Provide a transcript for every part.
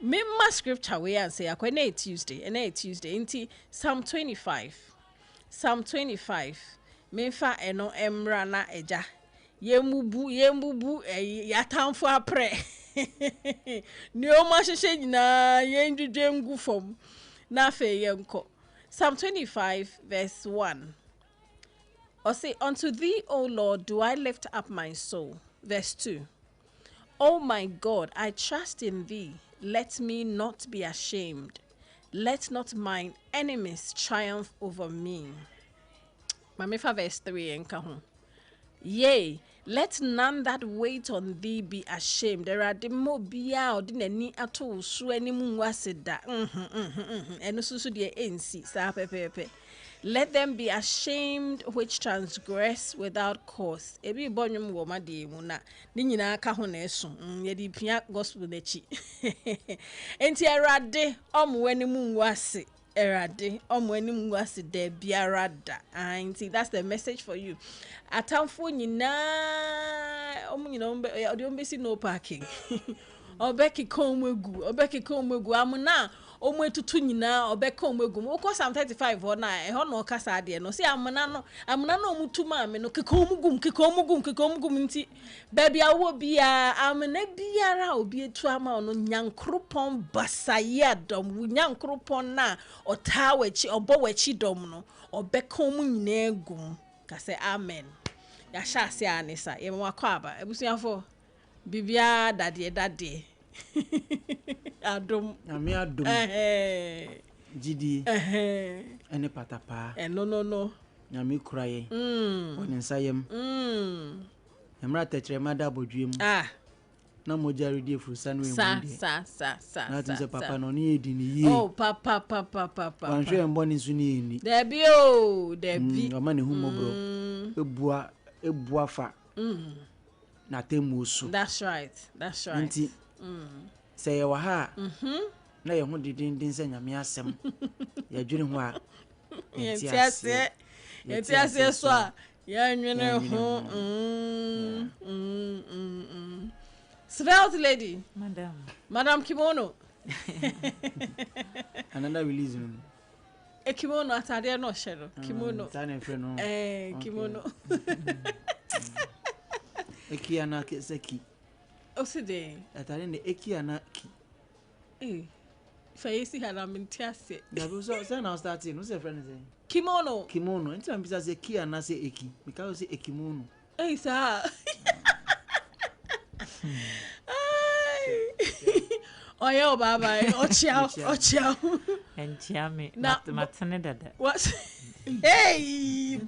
Me ma scripture we and say akwa Tuesday inti Psalm 25 mefa eno emra na eja yemubu yatamfo apre ni o ma hwehwe nyina yendwedwe ngu fom na fe yenko Psalm 25 verse 1 or say unto thee O Lord do I lift up my soul. Verse 2 O my God, I trust in thee. Let me not be ashamed. Let not mine enemies triumph over me. Mamifa verse 3 enka ho. Yea, let none that wait on thee be ashamed. There are the mobia or dinani ato su any wasida. Eno susu de ensi sa pepepe. Let them be ashamed which transgress without cause. Ebi bonyum wo ma de mu na ni nyina ka ho na eso. Ye di pia gospel na chi. Enti erade omwani mu nwase. Erade omwani mu nwase de biarada. Enti that's the message for you. Atamfo nyina nyina de ombesi no parking. Obeki komwegu amuna omwetutu nyina obeka omwegu ukọ Psalm 35 ho na ho no kasa de no se amuna no omutuma me no kekomugum nti baby awo bia amuna biara obi etu ama no nyankropon basaye dom nyankropon na otawachi obowachi dom no obeka omu nyina egum ka se amen ya sha se anisa ye mwakọ aba ebusuafo bibia dade adom ami adom gidi ene patapa no nyami kuraye oni nsayem emra techre mada bodwem na mojari die furusa no emudi sa na tinse papa no ni edi ni yi oh papa wanhwe embo ni su ni eni debi o ma ne humo bro ebua fa na temusu that's right nti say ye wa ha na ye ho didin se nyame asem ye dwene ho a yetiase so a ye nwene ho Svelte lady madam kimono another release no kimono atade no shero kimono tane fre no kimono eki ana keseki oside atare ne eki ana ki faisi hana mintiase na bi so na start no se friend say kimono nti am bisa say ki ana say eki because say ekimono sa oyo baba ochiao enchiame matane dada what hey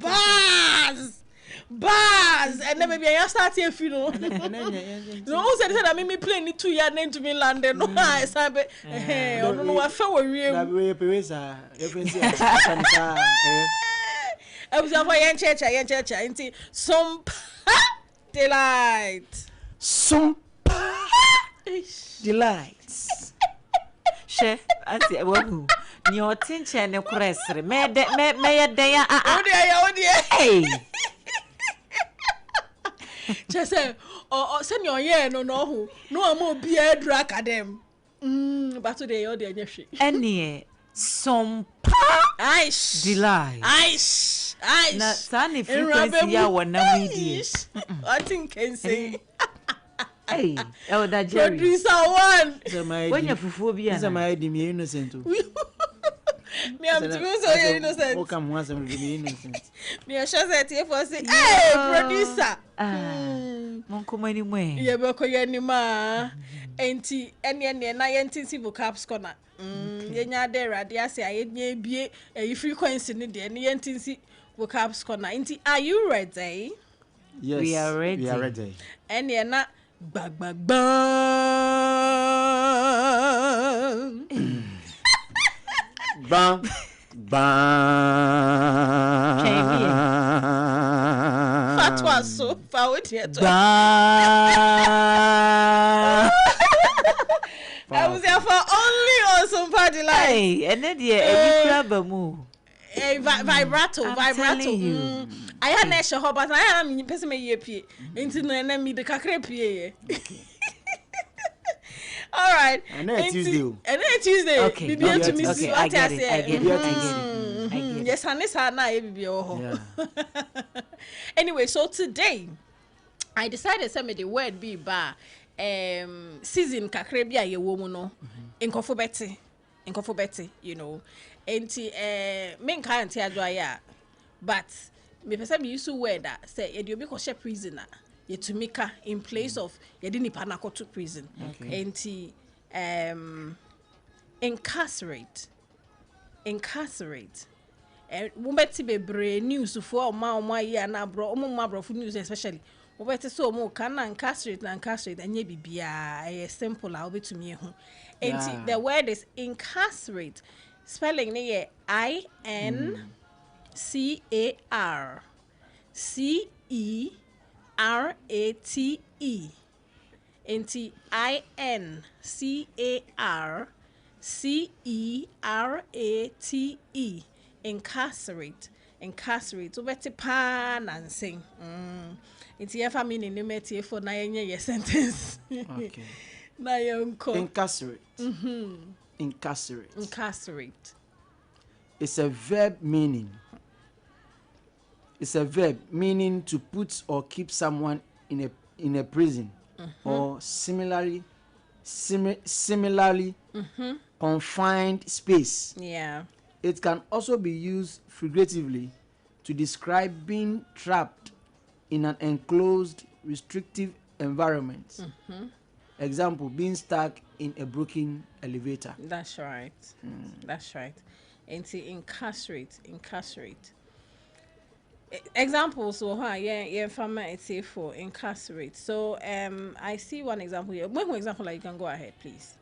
bars and then maybe I start here funeral no who said that me play ni 2 year name to me land no I sabe no wa fa wo wie na we pesa reference sansa I was over yen church nti Sompa delight Sompa delights she ati wahu ni otinche ne kuresre me ye den ya odia hey chese send your year no hu no am obi adru academ but today you dey nyehwe ene Sompa aish delight aish na sani frequency ya wona media I think can say hey elder Jerry producer one when you fufu bi ana my ID me innocent me am too so innocent welcome once am be innocent me a show set here for say hey producer mon komani mu ye be ko ye ni ma enti ene na ye ntinsi vocabs corner ye nya de rade ase aye nya bie frequency ni de ne ye ntinsi vocabs corner enti are you ready? Yes, we are ready. Ene na gbagbagba bang fatwa so fa odi eto I was here for only on Sompa delight hey ene de ebi kura ba mu vibrato I had na show but I had me person me ye pie nti na me de kakra pie ye All right. And then Tuesday. And then Tuesday. Okay. Bibi to me. Okay, I get it. I get it. Yes, and this na bibi oh. Anyway, so today I decided to make the word be ba season kakra bia ye wo mu no. Nkofo beti, you know. Enti men kan tia adwa but me person me use word that say ye dey obi ko share prisoner. Ye to make in place of ye di nipa na to prison. Enti incarcerate. Wobeti bebre news for ma ye na bro ma bro for news especially. Wobeti so mo kan na incarcerate anye bibia e simple a obetumi ho. Enti the word is incarcerate. Spelling ne INCARCERATE. Enti INCARCERATE. Incarcerate. So beti pa nansing. Enti ye family ne metie for na ye sentence. Okay. Na yonko. Incarcerate. Incarcerate. It's a verb meaning. It's a verb meaning to put or keep someone in a prison or similarly confined space. Yeah. It can also be used figuratively to describe being trapped in an enclosed, restrictive environment. Example, being stuck in a broken elevator. That's right. That's right. And to incarcerate. Examples so farmer say for incarcerate. So I see one example here. One example you can go ahead, please.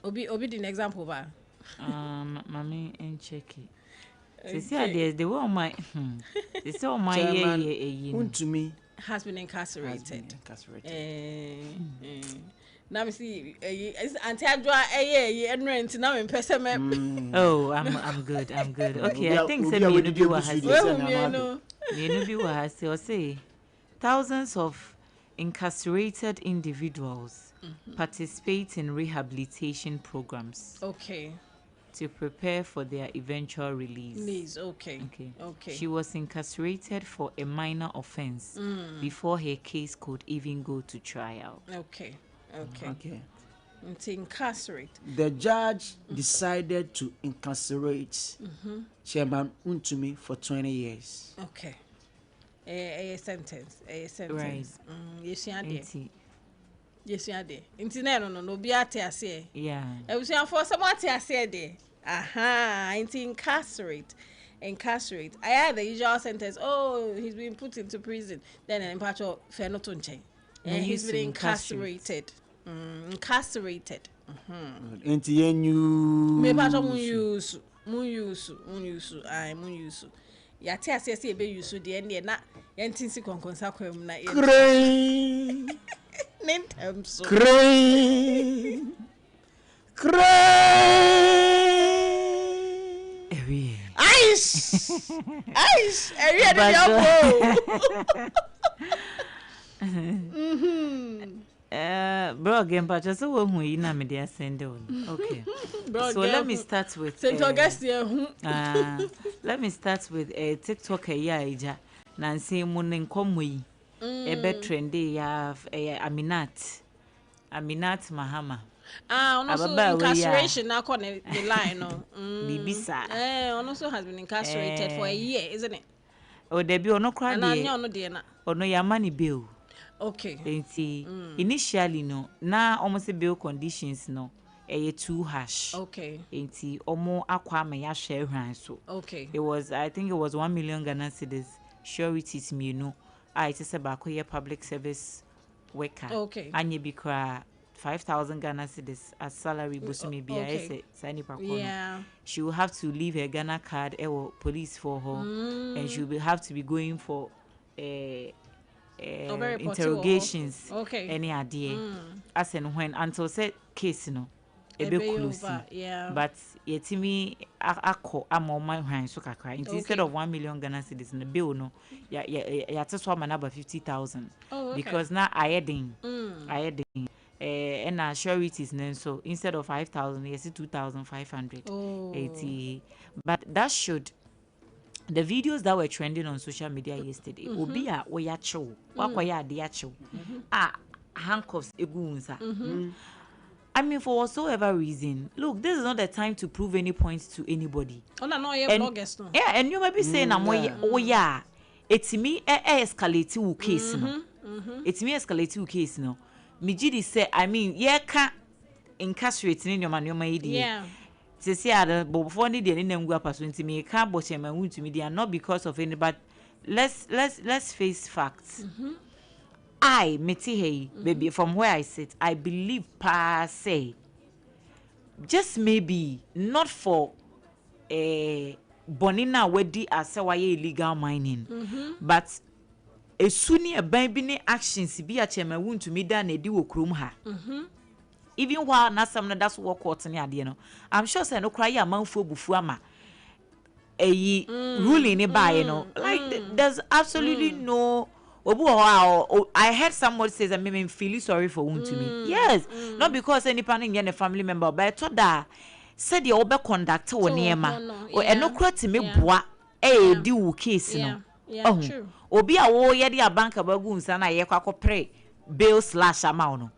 Obi the example ba. Mommy and check it. See the one my it's all my to me has been incarcerated. Now me see anti adwa enrent now in person. Oh, I'm good. Okay, I think say me no be what has say thousands of incarcerated individuals participate in rehabilitation programs. Okay. To prepare for their eventual release. Okay. She was incarcerated for a minor offense before her case could even go to trial. Okay. To incarcerate. The judge decided to incarcerate Chairman Untumi for 20 years. Okay. A sentence. Right. Yes, yade. Inti no be ate ase. Yeah. E was for someone ate ase de. Inti incarcerate. I had the usual sentence, oh, he's been put into prison. Then in pacho fenotonche. And he's been incarcerated. Incarcerated. Inti yenyu. Me pacho mun use. Ya te ase ase be use de ene na yentinsi konkonsa kwam na ye. Crane. Ice. Area de bro again but just wo hu yi na me dey send on. Okay. So let me start with let me start with a TikTok eja na nse mu ne nkomo yi ebe trendy ya Aminat Mahama. Also incarceration now call the line no. Bibisa. Also has been incarcerated for a year, isn't it? Oh, there be no cry there. No ya money bill. Okay. Initially no, na almost bill conditions no. Too harsh. Okay. Enti omo akwa me ya share hwan so. Okay. I think it was 1 million Ghana cedis. Sureties me no. It is about public service worker. Okay. Anye bi kra 5,000 Ghana cedis as salary busumi bi I say yeah. She will have to leave her Ghana card or police for her and she will have to be going for interrogations. Okay. Any idea. As and when until said case no. a bit close. Yeah. But yetimi ako amoma hwan so kakra. Instead of 1 million Ghana cedis in the bill no, ya just one number 50,000. Oh, okay. Because now I adding. And our sureties so instead of 5,000, you see 2,500. Oh. 80. But that should. The videos that were trending on social media yesterday, Obia Oyacho, Wakwaya Diacho, handcuffs egunza. I mean, for whatsoever reason, look, this is not the time to prove any points to anybody. Oh no, bloggers no. Yeah, and you might be saying, oh yeah, it's me escalate your case no. It's me escalate your case no. Mijidi say, I mean, yeah, can't incarcerate in your man, yeah. Say but before need any name go pass into me can't watch my wound to me they are not because of any but let's face facts. I meti hey baby from where I sit I believe pa say just maybe not for bonina wedi as why illegal mining but a suni a baby actions be a chema wound to me dan e di wo krom ha. Even while na some that's what court ni ade no I'm sure say no cry ya manfo bufu ama ruling ni buy no like there's absolutely no I heard somebody says that me feel sorry for one to me. Yes, not because any person in a family member but I thought that said the obe conduct or niema or no cry to me boa do case no true obi a wo ye dia bank abagunsa na ye kwakọ pray bail / amount no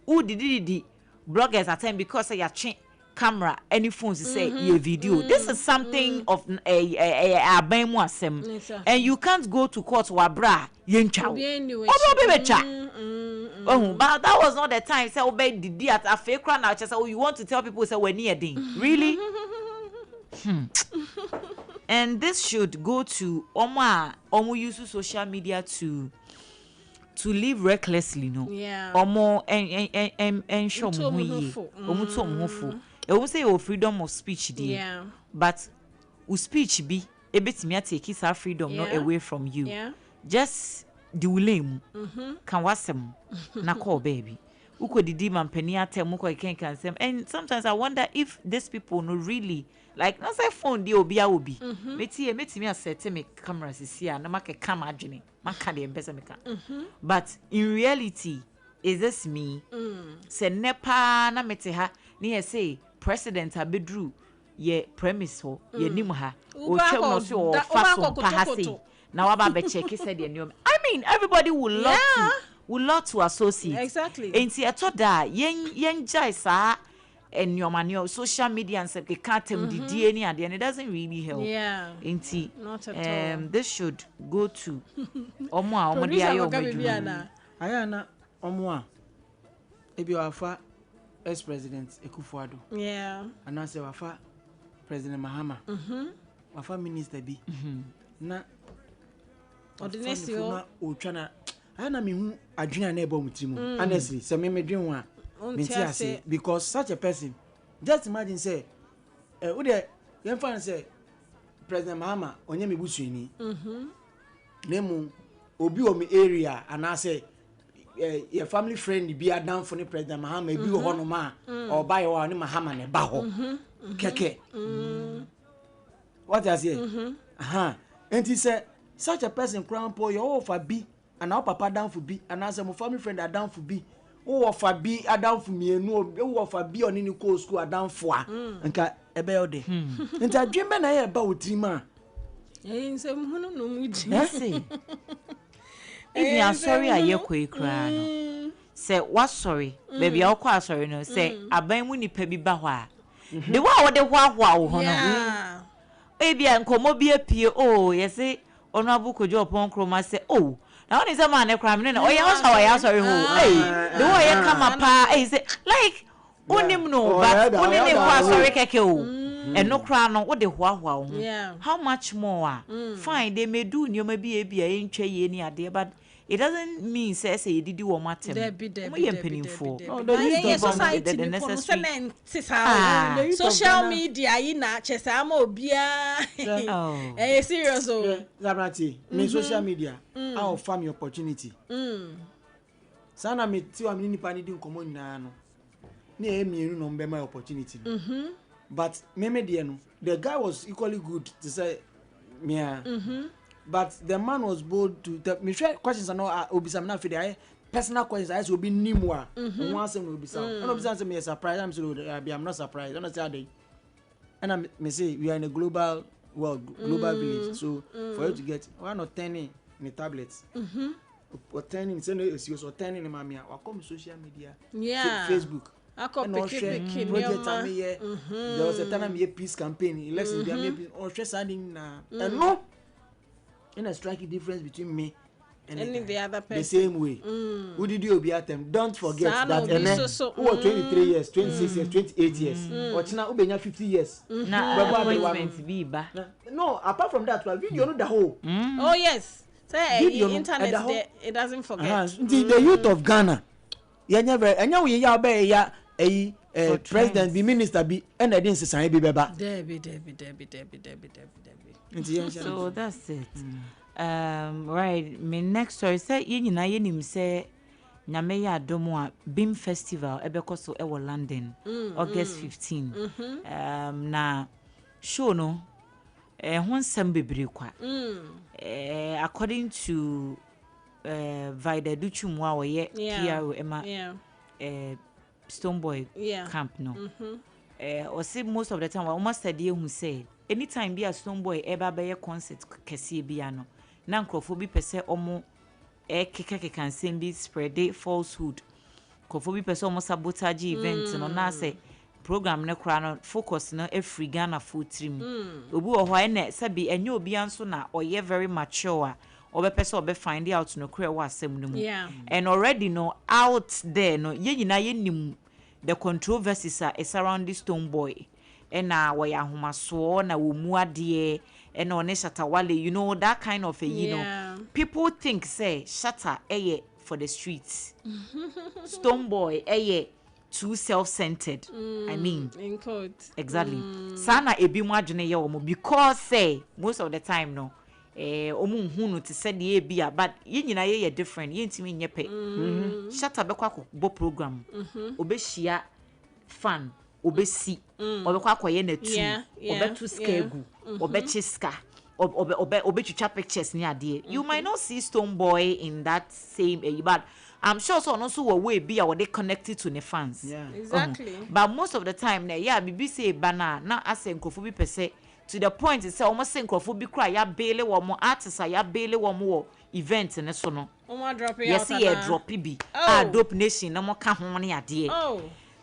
who did bloggers attend because you change camera any phones say your video this is something of a and you can't go to court wabra yencha but that was not the time say obey did at a fake crowd now just say you want to tell people say we're near ding really. And this should go to omo use social media to live recklessly, no. Yeah. Or more and show me. It will say freedom of speech, dear. Yeah. But speech be a bit me take his freedom not away from you. Yeah. Just do lame. Can wasem na call baby. Uko didi man penia tell muko can say. And sometimes I wonder if these people no really like not say phone the obi obi. Meti me a set me cameras is here na make camera jini. But in reality, is this me? Say nepa na mete ha ni say president abedru ye premise ho ye nim ha o twem no so o faso pahase na waba be check said ye I mean everybody would love to associate exactly enti eto da yen jai sa and your man social media and say they can't the DNA and it doesn't really help. Yeah. Not at all. This should go to Omo dia yo Ayana Omo ebi wafa ex-president Ekufuado. Yeah. And I say wafa President Mahama. Wafa minister bi. Na ordinary o twana ana me hu adwena na ebo mutimu. Honestly, say me dwen wa because such a person, just imagine say, you find say President Mahama onye me busuini. Nemu obi o me area and I say your family friend be a down for the President Mahama be ho no ma or buy wa ni Mahama ne ba ho. Keke. What I say? And he said such a person crown po your for B and our papa down for B and as my family friend are down for B. Oh, for be a down for me, no, oh, for be on any course school, a down for and a bell day. And I dream I about Tima. Ain't some no much. I'm sorry, I quick cry. Say, what sorry, baby, I'll quite sorry, no, say, I bang when you pay me bahwa. The wow, baby, and come up be a peer, oh, yes, say, honorable could you upon chroma say, oh. Now is a man a crime. Oh, yeah, sorry. Hey, the way I come up, is it like only no, but only sorry, keke. And no crown on what the wow. Yeah. How much more? Fine, they may do, you may be a ain't any idea, but it doesn't mean says you did you matter. There be penny for. Social media in Chesamo Bia. Eh, serious. Zabrati, me social media. I'll farm your opportunity. Sana me 2 minutes panidi in common nano. near me no be my opportunity. But the guy was equally good to say but the man was bold to tell me questions are not obisa na fide personal questions I will be nimwa once and obisa and obisa say me surprised I'm not surprised don't say that and I say we are in a global world global village so for you to get one or 10 in the tablets or 10 in send or 10 in mamia or come social media Facebook project there was a time I made peace campaign elections they made or stress adding and no in a striking difference between me and the other person the same way. Who did you be at them? Don't forget that who are 23 years, 26 years, 28 years, or China who 50 years. No, apart from that, video not the whole. Oh yes, say internet it doesn't forget. The youth of Ghana, you never, and now you are a president, be minister, be and I didn't say beba. Debbie. So that's it. Right. My next story say na yenim say nyame ya adomo a Beam Festival ebekoso ewo London August 15. Na show no ho nsem bebre kwa. According to Vida Duchumwa a woye PRO ema Stoneboy camp no. Or say most of the time we almost study who say anytime be a Stoneboy eba be concert kese bia no na nkrofo bi pese omo keke can send be spread falsehood nkrofo bi pese omo sabotage event no na say program ne kra no focus no every Ghana full trim obi wo ho na sabi enye obi anso na oye very mature obe pese obe find out no kra wa asem no mu and already no out there no ye nyina ye nim the controversies are around this Stoneboy ena wo ya homaso na wo mu ade ena one Shatawale you know that kind of a you know people think say Shatta for the streets Stoneboy too self-centered I mean in quote exactly sana ebi mu adwene ye wo because say most of the time no omu hunu to say the bia but ye nyina ye different ye ntimi nyepe Shatta bekwa bo program obehia fan obesi obekwa akoye na tu obetu skegu obechiska obetwitwa pictures ni ade you might not see Stoneboy in that same but I'm sure so also we be our they connected to the fans exactly but most of the time na BBC bana na asenkofo bi pese to the point say almost senkofo bi kra ya bele wo mo artist ya bele wo mo event ne so no drop yes yeah drop bi dope nation na mo ka ho ne ade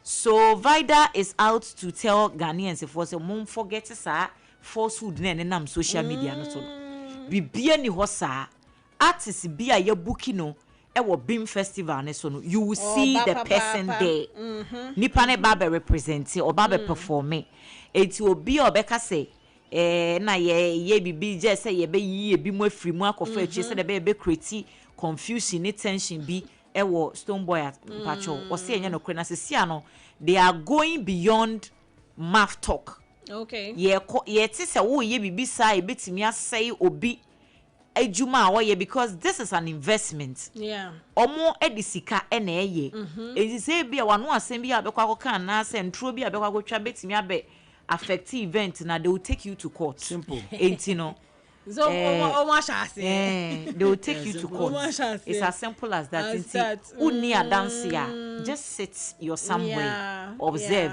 so Vida is out to tell Ghanaians if was a mom forget sa falsehood na nam social media no so bibia ni ho sa artist bi a ya booki no e wo Beam Festival ne so no you will see the person there nipa ne ba be represent or ba be perform it will be obeka say na ye bibi je say ye be yi bi mo afiri mu akofa achi say de be create confusion ni tension bi ewo Stoneboy at pacho o say enya no kre na se sia no they are going beyond math talk okay ye ti say wo ye bibi sa e betimi asai obi ejuma wo ye because this is an investment omo edisika na eye ezi say bia wano asem bia abekwa akoka na se ntro bia abekwa akotwa betimi abe affect event na they will take you to court simple entino so they will take you to court it's as simple as that uni dance just sit your somewhere observe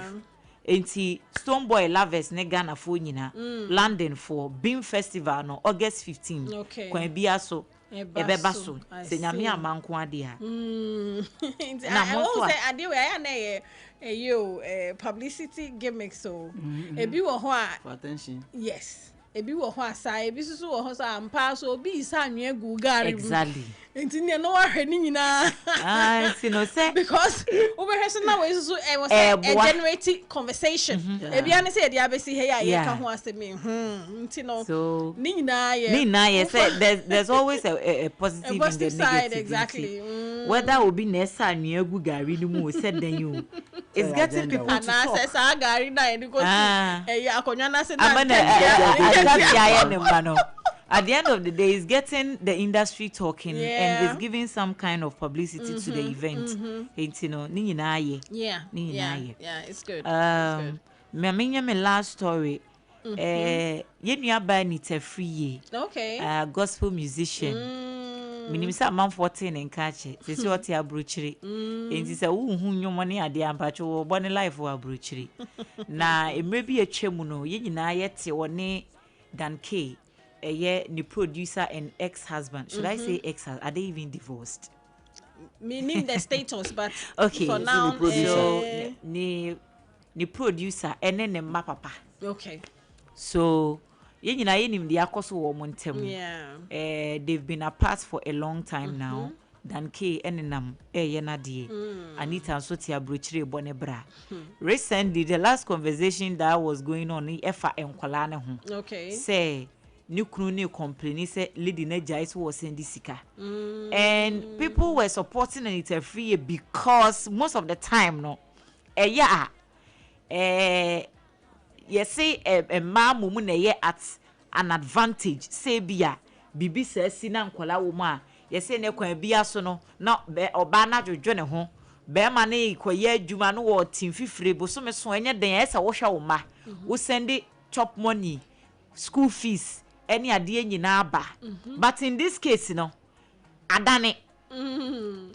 enti Stoneboy lovers ne Ghana fo nyina London for Beam Festival no August 15 kwan bia so ebeba so se nyame amanko ade ha na mo so ade we ya na publicity gimmick so ebi wo ho a for attention yes ebi wo ho asa ebi susu wo ho so ampa so obi isa anwe gu gari exactly enti ne no ahwe ni nyina no say because over here so now we susu was a generating conversation ebi ane say dia besi he ya ye ka ho asemi enti no so ni nyina ye say there's always a positive in the negative side exactly whether obi na esa anwe gu gari ni mu said then you it's getting people to talk na say gari na because akonwa na say Agati aye ne ma no at the end of the day, it's getting the industry talking and it's Yeah. giving some kind of publicity to the event. It's, you know, ni nyinaa ye. Yeah. Ni nyinaa ye. Yeah, it's good. It's good. My last story. Yenu aba ni Tefriye. Okay. Gospel musician. Minimisa man 14 and catch it. Say what ya bruchiri. And he said, "Who your money at the ampacho bonny life or bruchiri." Na it may be a chemuno. Yena yet your name Dan K. A year ni producer and ex-husband. Should I say ex-husband? Are they even divorced? Meaning the status, but Okay. for now, so ni producer and then the papa. Okay. So you know the akoso woman temu. Yeah. They've been apart for a long time now. Dan K enenam yena die. Anita so tia brochire bonebra. Recently the last conversation that was going on efa enkwala ne ho. Okay. Say ni kunu ni complain say lady na jais was sending sika. And people were supporting Anita Free because most of the time no you say a man woman at an advantage say bia bibi says sina nkwala wo ma you say ne kwan bia so no na oba na dwodwo ne ho be ma ne koye adwuma no wo tin fifire bo so me so enye den esa wo hwa wo ma wo send chop money school fees any ade nyina ba but in this case no adane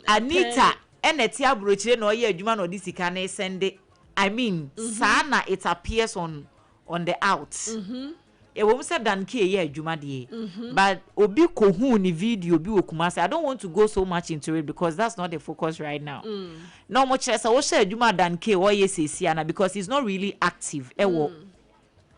Anita eneti abrochire na oye adwuma na odi sika na send I mean sana it appears on the out. E wo say Dan K ye adwuma de. But obi ko hu ni video bi okumase. I don't want to go so much into it because that's not the focus right now. No much say wo share adwuma Dan K wo ye sesi ana because he's not really active e wo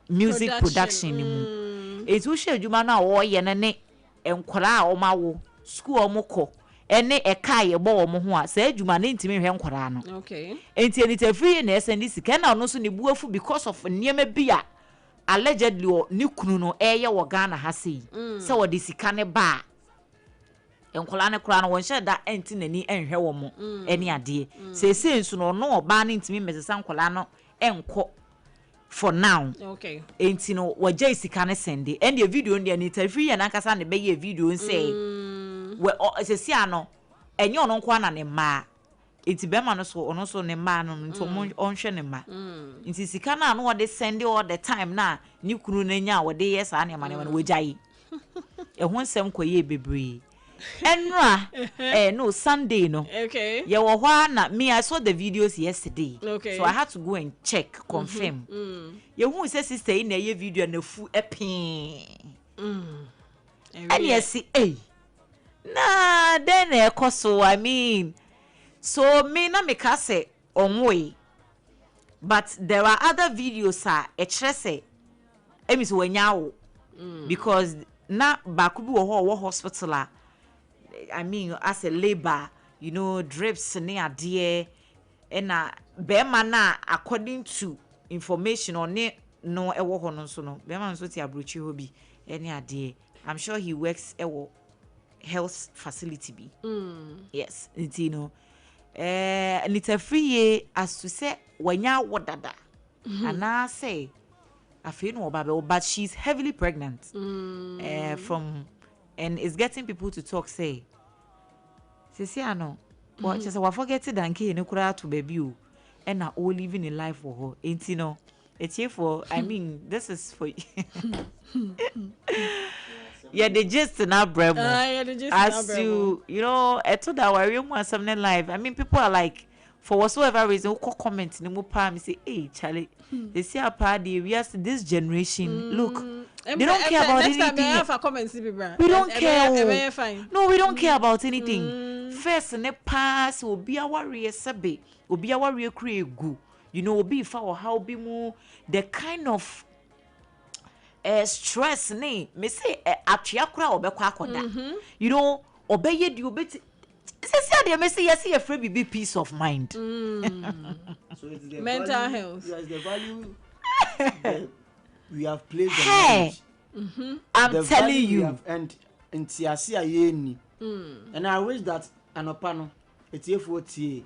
music production ni mu. E tu share adwuma na wo ye ne enkwara a o ma wo school o mo ko ene eka ye bo wo mo ho a say adwuma ne ntimi hwe nkwara no. Okay. Enti Anita Free na SND sika na no so ne buafu because of niema bia allegedly ni kunu no eye wo Ghana ha sei se wo de sika ne ba enkola ne kura no won hye da enti nani enhwe wo mo ene ade se nso no no oba ne ntimi mesesa nkola no enko for now. Okay. Enti no wagya sika ne sende and the video ndi Anita Free ya nankasa ne be ye video say we sesi ano enye ono nko na ne ma enti be ma no so ono so ne ma no nto onhwe ne ma enti sika na no wode send all the time na ni kunu na nya wode yes ana ma ne ma no wagyayi e ho nsem koye bebre enra no Sunday no Okay. ye wo hwa na me I saw the videos yesterday. Okay. So I had to go and check confirm ye hu say sister in ye video na fu epin and yes na then ekoso I mean so me na me ka say onwe but there are other videos e kire say emi so wanyawo because na baku bi wo hospital I mean as a labor you know drips ne ade e na be ma na according to information on it no e wo ho no so no be ma so ti abrochi ho bi any ade I'm sure he works health facility bi yes you know Anita Free as to say wanya wodada and I say I feel no about but she's heavily pregnant from and it's getting people to talk say ano what just we forget Dan K no kura to baby o and na all living in life for her ain't you know it's here for I mean this is for yeah, the gist in our bremo. Yeah, the gist as you know, I told our real one something live. I mean, people are like, for whatsoever reason, who comment in the palm say, "Hey, Charlie, they see our party. We are this generation. Look, they don't care about anything. We don't care. No, we don't care about anything. First, ne pass will be our real sabe, will be our real create. You know, will be for how be more the kind of stress ne me say atria kura obekwa akoda you know obeye di obeti say dey me say yes e free be peace of mind so it's the mental value, health yes the value that we have placed on marriage I'm the telling value you we have earned in tiasia ye ni and I wish that anopano etiefo tie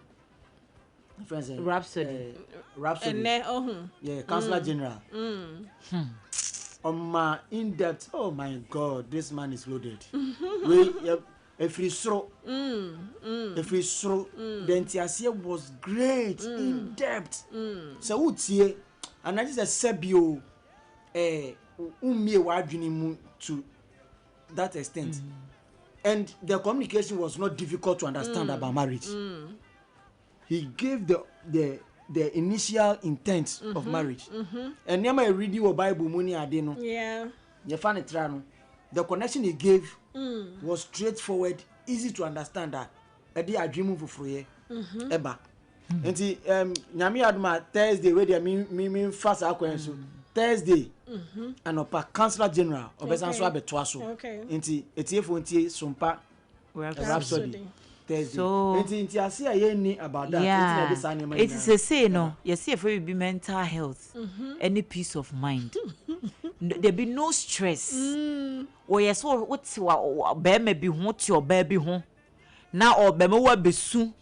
friends Rhapsody yeah councillor general on my in-depth. Oh my God, this man is loaded. If he throw, the Tiasia was great, in depth. So what's here? And I just said, Sebio, to that extent. And the communication was not difficult to understand about marriage. He gave the initial intent of marriage. And never I read your Bible money adeno. Yeah. You find it rano. The connection he gave was straightforward, easy to understand that. A day I dream for free. Eba. And see, Nyami Adma Thursday where they mean fast acquaintance. Thursday. And upper Councillor General of Besançois Betwaso. Okay. Inti etiefo Sompa Rhapsody. So I see a about that. Yeah, it is a say no. You see, if it be mental health, any peace of mind, there be no stress. Or yes, what's your baby be what your baby home now or bemoa be soon.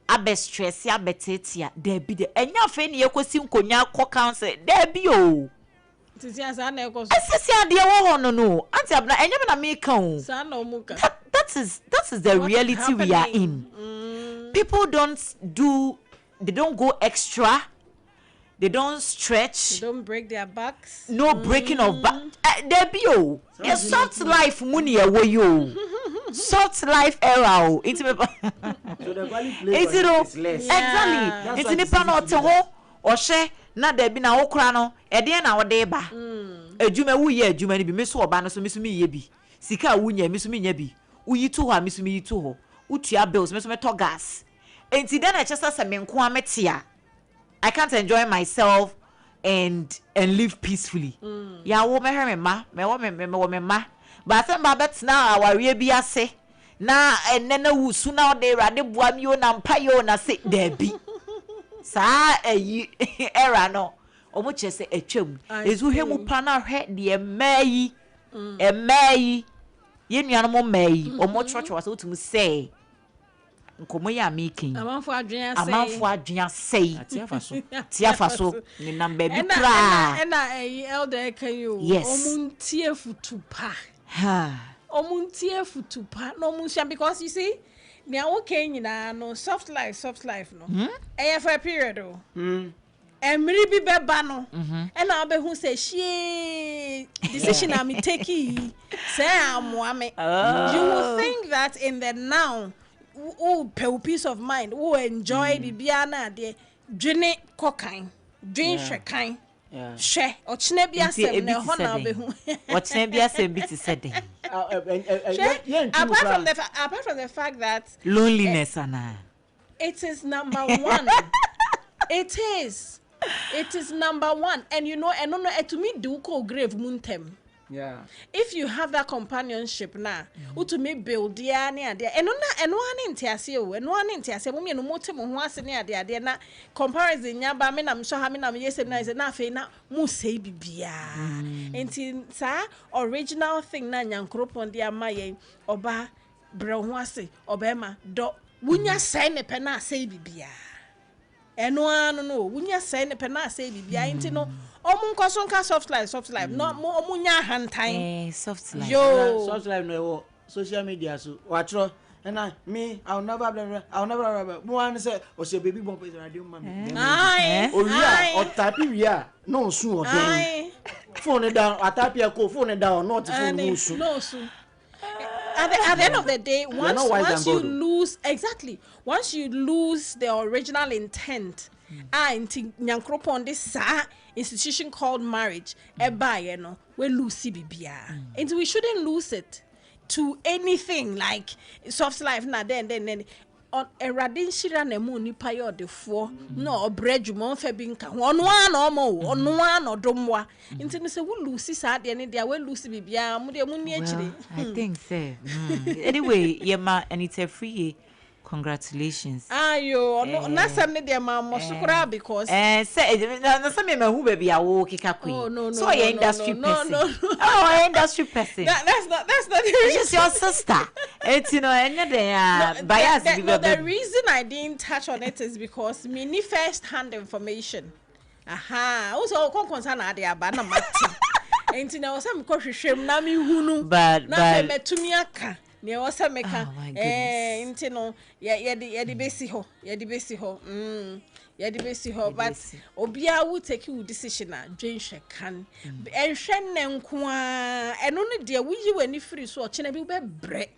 Abe stress ya betetia there be the enya fe ne yekosim konya ko council there be o titi asa na ekoso asisi ade wo ho no anti abna enya na me kan sa na omuka that is the what reality we are in. People don't go extra, they don't stretch, they don't break their backs, no breaking of back. There be o a soft life money away yo soft life era o it's so the value play is less. Exactly it's nipa no te ho o hye na da bi na wo kra no e de na wo de ba adwuma wu ye adwuma ni bi me so oba no so me so me ye bi sika wu nya me so me nya bi wu yi to ho me so me yi to ho utua bills me so me to gas enti then I just say me nko ametia I can't enjoy myself and live peacefully. Ya wo me hwe me ma me wo me ma but say ma bet na aware bi ase na enne na wusu na de rade bua mi o na mpa yo na se da bi sa ayi era no omo che se atwam ezu hemu pa na hwe de emayi ye nuano mo mai omo church was otum say nkomo ya making amanfo adwen say tiafa so ni number bi kra na elder kan yo omuntie futupa omuntie futupa no munhia because you see me okay nyina no soft life no for a period o emri bi beba no e na obehu say she decision am taking say amoame you will think that in the now peace of mind who enjoy bibia na de dwene kokan dwen hwekan she ochine bia sem na ho na obehu ochine bia sem bi ti said apart from the fact that loneliness ana it is number one. It is number one. And you know, and no to me do ko grave muntem. Yeah. If you have that companionship na, to me build dia ne dia. And no ntiase o, and no ntiase mo me no mote mo ho ase ne dia na comparison nya ba me na mso ha me na me yesem na is na fe na mo sei bibia. Enti sa original thing na nyankropon dia maye oba bre ho ase obema do wunya sai ne pe na sei bibia. Eno anu no wunya sai ne pe na sei bibia enti no omun kosonka soft life no omunya hantan soft life yo soft life no social media so watro and I'll never one say o say baby bomb is radio man o ria o type ria no soon o den phone down atapia ko phone down not phone no soon at the end of the day, once you lose the original intent, nyankropon this institution called marriage, we lose bibia. And we shouldn't lose it to anything like soft life na then on eradin shira na mu nipa yo defo no obredwuma fa bi nka ho ono an odomwa nti no se wo lose sa de ne dia we lose bibia mu de mu ni akire I think so anyway yema and it's a free congratulations ayo na sam ne de ma mo sukura because say na sam me hu baby awo kika queen so your industry person oh industry person that's not it's just your sister it's you know any bias the reason I didn't touch on it is because me ni first hand information also kon concern ade aba na mati enti na wasa me kohwehwem na me hunu na me metumi aka ne wasa me ka enti no ye de besi ho but obia wo take you decision a dwenhwe kan enhwe ne nko a eno ne de wo yi wani free so ochena bi wo bebre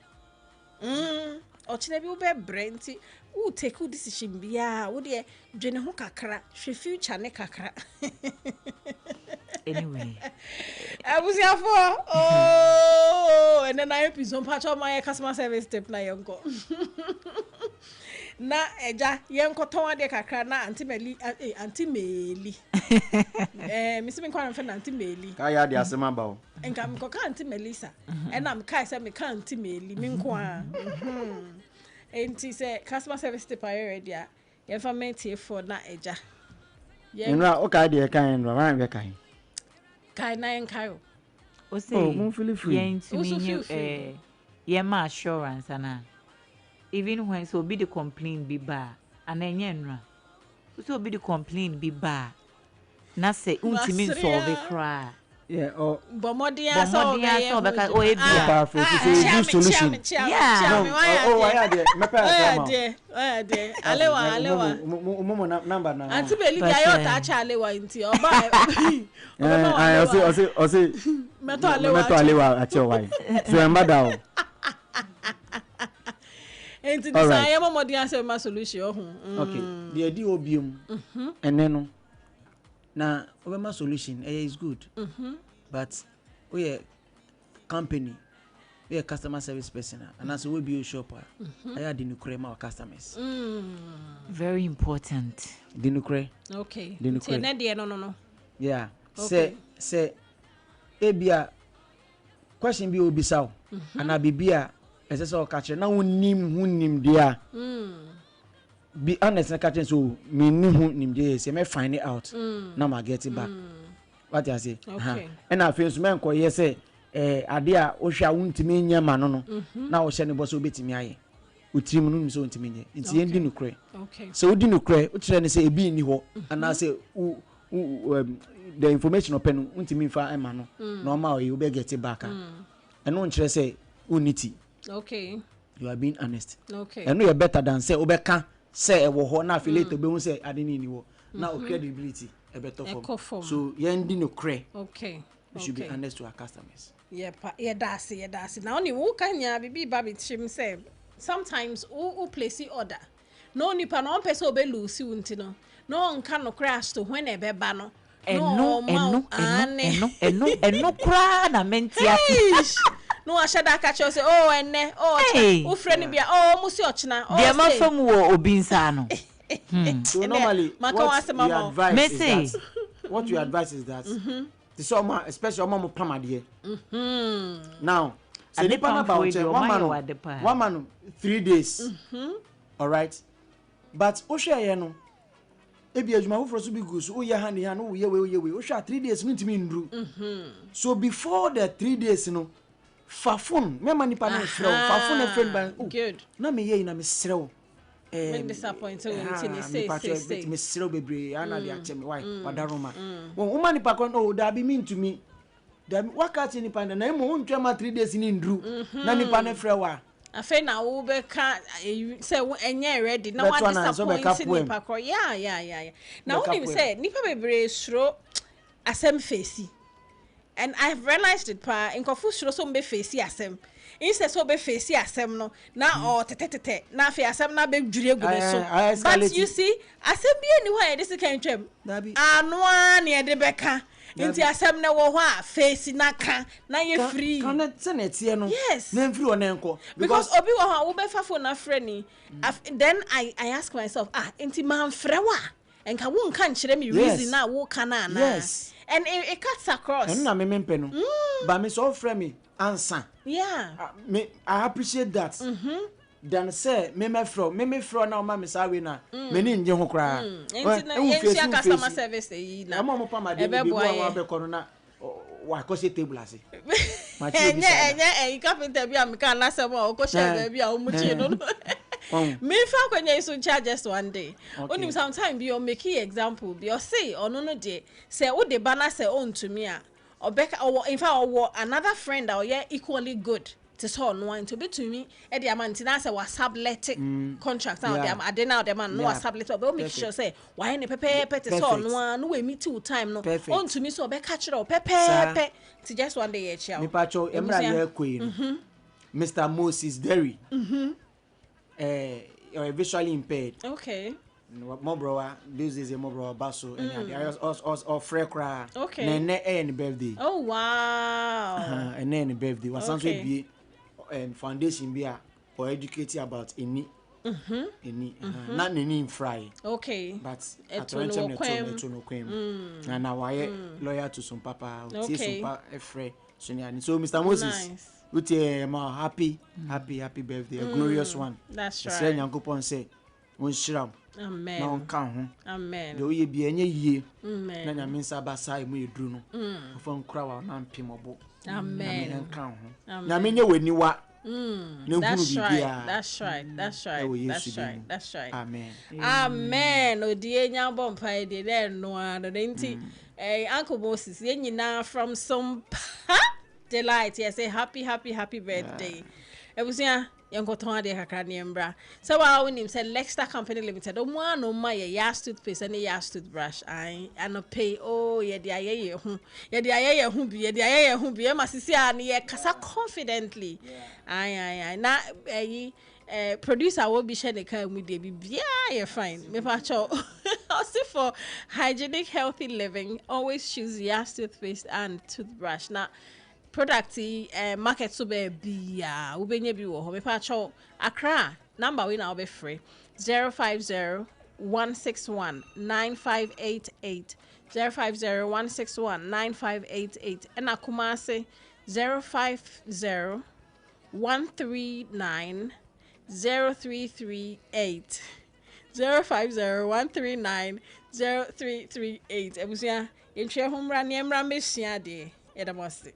ochena bi wo bebre nti wo take you decision bia wo de dwene ho kakra hwe future ne kakra anyway abusiafo and then I episode patch of my customer service tip na yonko na eja yenko ton ade kakra na anti meli misi me kwa mfa na anti meli ka ya de asema ba o enka me koka anti melisa ena me kai se me ka anti meli me nko a enti se customer service tip are ready a yenfa mentie for na eja yenra o ka de kan no wan be kan kai na enkai o say mo feel free ma assurance ana even when so be the complain be ba ana enyenra so be the complain be ba na say untimi solve cry Bomodia so because o e bia good solution alewa mo number na anti beli bia yo ta cha alewa nti oba o say meto alewa ache why so embada o enti this I am momodia say ma solution okay the idea obium eneno na obema solution is good but we company we customer service person and as we be a shopper I had the nukre my customers very important the nukre okay the nukre no yeah okay. say ebia question bi obisa and abibia ese so catch na hunim dia be honest na catch so me hunim dia say me find it out na ma get it back what you say okay and I feel so men ko ye say ade a wo hwa wuntimi nya ma no na wo hye ne bo so betimi aye utirim no so wuntimi nya nti yendi nukre okay so udi nukre wo kire ne say ebi ni ho and say the information open wuntimi fa ema no no ma o be get it back and no kire say unity okay you are being honest okay and no you better than say obeka say e wo ho na affiliate be hu say ade ni wo na o credibility e better form so yendi nukre okay we should be honest to our customers. Yeah, that's now only who can ya be baby chim say sometimes who place the order no nipa no person be lose untino no can no crash to when e be ba no eno kra na mentia no ashada catch you say oh enne o friend bia oh musi ochina oh dia ma fam wo obinsa no so normally what you advise is that the summer especially mama pamade now say the pan about one man 3 days all right but o share no e bi adwuma wo froso bi gusu o ye hand hand o ye we o share 3 days ntimi ndru so before the 3 days no fa phone me mani pa na frɛ fa phone e friend ban good na me ye na me srɛ when disappointed when say me srɛ bebre ana dia che me why wadaroma wo mani pa kon o da bi mean to me da wakati ni pa na mo ntwa ma 3 days ni ndru na ni pa na frɛ wa afa na wo be ka say enye ready na wa disappointed ni pa ko yeah na wo nim say nipa bebre suro asem face and I've realized it pa inkofu suro so mbe face asem inse so be face asem no na tete na fe asem na be dwure gu so but you see asem bi ani wa this can twem anu an e de beka nti asem na wo ho a face na ka na ye free kan na tie no na free o na enko because obi wo ho wo be fa phone na freni then I ask myself nti man frewa enka wo nka nkire me reason na wo kana na yes and it cuts across and na me mpeno but me so frame me answer me I appreciate that then say me fro na ma me sawe na me ni nje ho kra entia customer service yi na mo pa ma de bi bo wa be kono na wa ko se table ase ma chi bi sa enye carpenter bi am kan na se mo ko share bi a o mu chi no me fa kwanya iso charge just one day onim sometime bi o make example bi o say ono no de say o de bana say on to me a Obeka or in fact or another friend or yeah equally good to saw no one to be to me at the amantina say was sublet contract now them I didn't know them and no sublet but make sure say why any pepe to saw no one no me 2 time no on to me so be catch it pepe to just one day each me pacho emra ye queen Mr. Moses Derry you're visually impaired. Okay. My brother, this is my brother Basso, and I was Frekra. Okay. And birthday. Oh wow. And then birthday was something be and foundation be or educate about any. Not any fry. Okay. But at no quem. And now I lawyer to some papa. Okay. So Mr. Moses. Nice. Happy birthday, a glorious one. That's right. Say Yankopon say, "One shram." Amen. No count. Amen. Do ye be any ye? Amen. Nanya means abasai mu yedruno. From crow na pimobo. Amen. Count. Na me nye weni wa. That's right. That's right. That's right. That's right. That's right. Amen. Amen. Odie nyambom pa de there no ano nti Uncle Moses ye nyina from Sompa Delight. Yes, say happy birthday. Ebusia yankoton ade kakra ne mbra. So wa wonim say Lexter Company Limited. O mo no ma ye Yas toothpaste and Yas toothbrush. I no pay ye de aye hu. Ye de aye hu bi, ye de aye hu bi. E masisi a ne ye kasa confidently. Aye. Na producer will be sharing the car with the baby. You're fine. Me pacho. Also for hygienic healthy living, always choose Yas toothpaste and toothbrush. Now product market so be ubenye bi wo ho me pa cho Accra number we now be free 050 161 9588 050 161 9588 and Kumasi 050 139 0338 050 139 0338 ebusia entwe homra ne emra mesia de edamose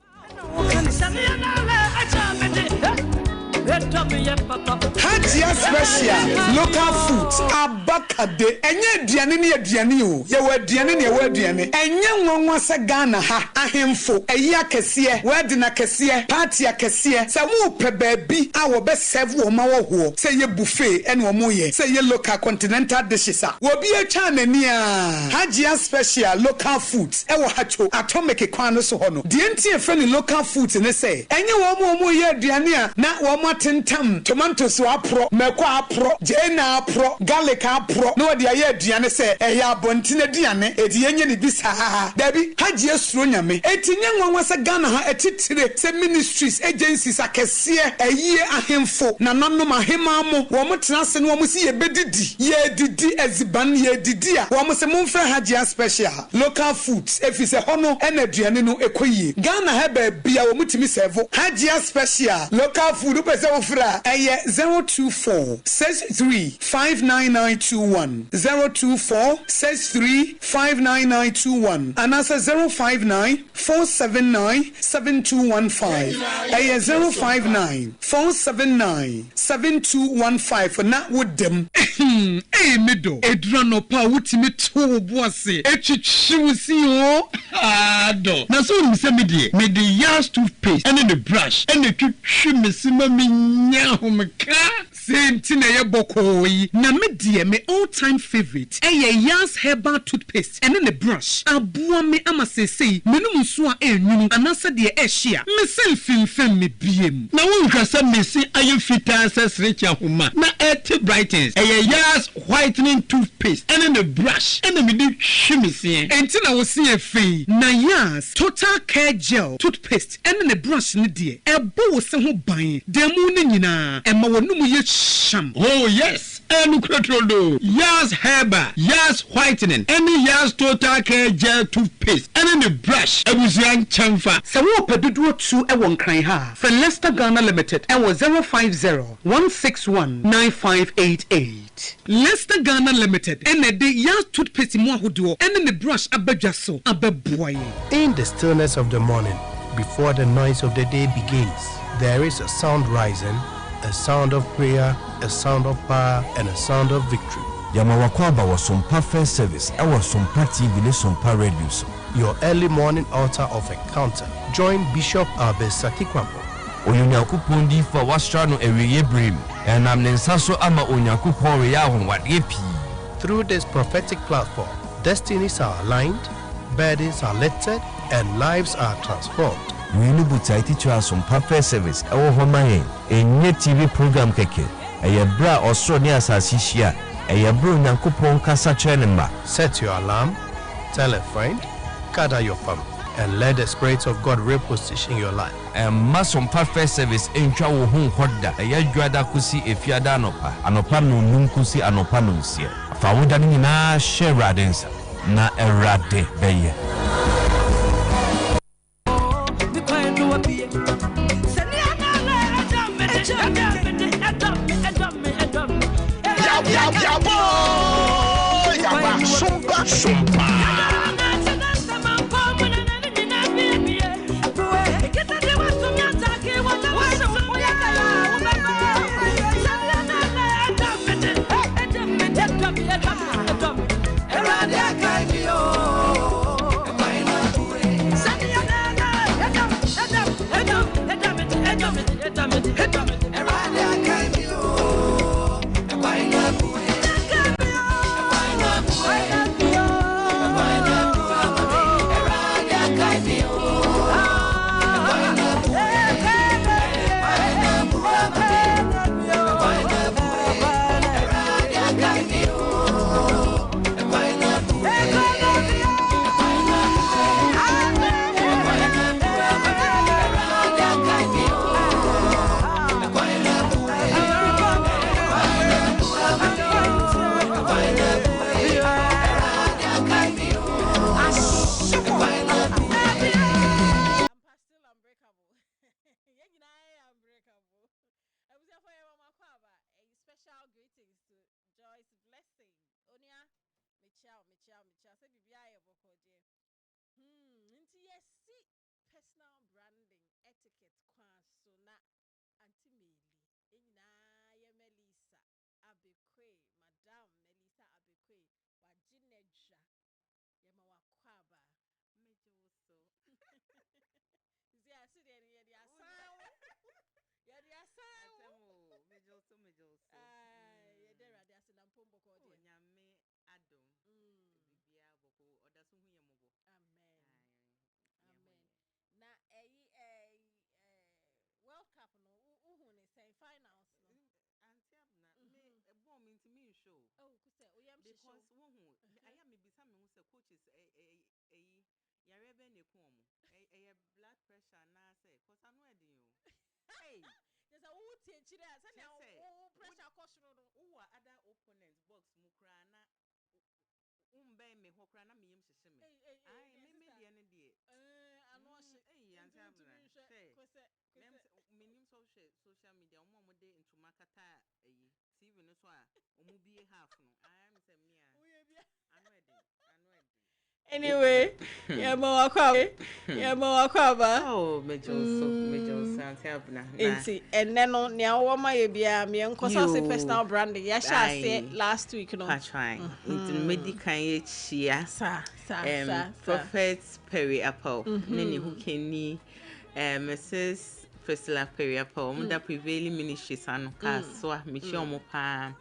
Hajia special local foods abakade enye aduane ne aduane o ye wa aduane ne wa aduane enye nwanwa se Ghana ha ahemfo eyi akese wadi na kese party akese se mu pe baabi a wo be serve wo ma wo ho se ye buffet ene wo mo ye se ye local continental dishes a wo bi atwa nani a Hajia special local foods e wo hacho atomic kwan no so ho no de enti e fe ni local foods ne se enye wo mo ye aduane a na wo mo tentam tomatoes apro meko apro jena apro garlic apro no de aye aduane se eya abontine aduane edi enye ni bisa dabi Hajia suro nyame etinye nwanwa se Ghana ha etitire se ministries agencies akese eyie ahemfo na nanom ahema mo wo mo tenase no wo mo si ye bedidi ye didi eziban ye didi a wo mo se momfra Hajia special local foods efise hono ena aduane no ekoyie Ghana ha ba bia wo mutimi serve Hajia special local food pese wo fra eye 024 63 59921 024 63 59921 and as 059 479 7215 eye 059 479 7215 for na with them middle edrano pa wutimi to boase etwitwiwusi o ado na so nim se me de Yas toothpaste and the brush and the twitwimesima nya homka sentina ye bokoi na me me all time favorite Yas herbal toothpaste and the brush aboa me amasese menum so a enwunu anasa de ehia me selfin me biem na wonhwa se mesi aye fita accessory homa na et brightens Yas whitening toothpaste and the brush and me de hwimese entina wo se efe na Yas total care gel toothpaste and the brush ne de ebo wo se ho ban demu ne nyina ema wonum ye sham oh yes and Crotrodo Yas Herbal Yas whitening any Yas total care gel toothpaste and the brush ebuzian chamfa se wo pedudu tu e won kran ha for Lexter Ghana Limited and was 050 161 9588 Lexter Ghana Limited and the Yas toothpaste mo ahodo and the brush abadwaso ababoye. In the stillness of the morning before the noise of the day begins, there is a sound rising, a sound of prayer, a sound of power, and a sound of victory. Yamawakwaba was Sompa First Service. I was Sompa TV, ne Sompa Radio. Your early morning altar of encounter. Join Bishop Abesa Kikwambo. Onyankopon di fa wasra no ewiye brim. Enam ne nsa so ama Onyankopon we ya honwade pi. Through this prophetic platform, destinies are aligned, burdens are lifted, and lives are transformed. We no butai teacher Sompa First Service. Ewo homa yen. Enye TV program keke. Eye bra osro ne asasi hia. Eye bro Onyankopon kasa chenema. Set your alarm, tell a friend, gather your family, and let the Spirit of God reposition your life. Sompa First Service entwa wo hu hoda. Eye dwada kusi efiada anopa. Anopa no num kusi anopa no nsie. Fa woda ni na share radensa na erade beye. Sompa. Anyway, yeah, Mawakwaba. Oh, Major Abena. And then on Niawama Yabia, me and Cosa personal branding. Yes, I said last week. No, I try. It's medical chia. Prophet Perry Apple. Nene who can ni Mrs. Priscilla Perry Apple. That prevailing ministry son. So, Michio Mopa.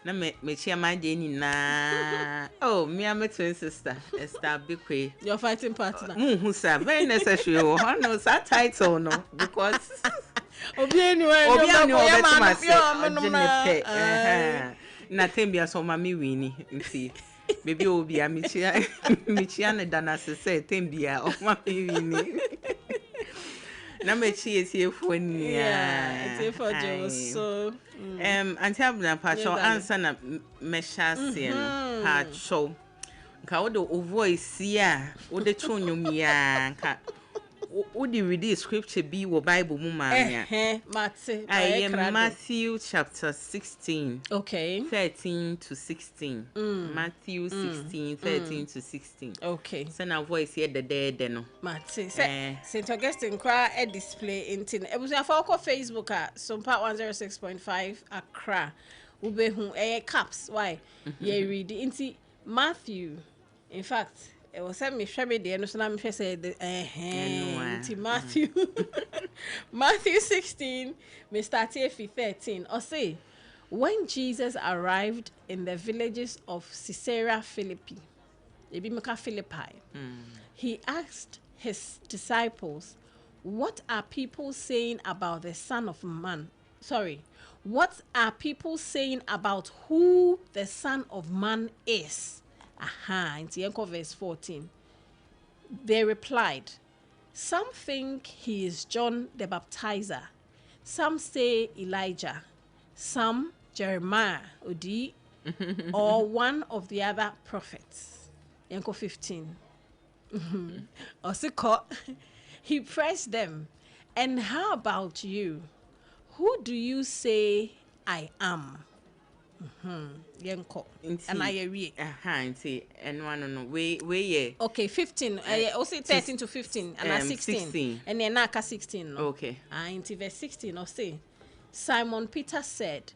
Na me chia my Jenny na. Oh, me and my twin sister, Esther Bikwe. Your fighting partner. Who say very necessary. Oh, no, that title no because. Na tembia so mami wini nti baby obi a michia ne dana se tembia o mami wini na mechi etiefu ni it's for Joe so anti Abena pacho answer na mesha se no pacho nka wo de voice ya wo de chonwom ya nka wo de read scripture bi wo Bible mu ma ya Matthew chapter 16 okay 13 to 16 Matthew 16 13 to 16 okay so na voice here the no Matthew St. Augustine kwa display intin ebusu afa ko Facebook Sompa 106.5 Accra Ubehu caps. Why? You read into Matthew. In fact, it was me the and so I'm said into Matthew. Matthew 16, me start here 13. Or say, when Jesus arrived in the villages of Caesarea Philippi, he asked his disciples, what are people saying about the Son of Man? Sorry, what are people saying about who the Son of Man is? In verse 14. They replied, some think he is John the Baptizer, some say Elijah, some Jeremiah, Odi, or one of the other prophets. 15. Osiko, he pressed them, and how about you? Who do you say I am? Yenko. And I agree. And one no we okay, 15. Also 13 to 15 and 16. And then naka 16. No? Okay. Into verse 16 or say, Simon Peter said,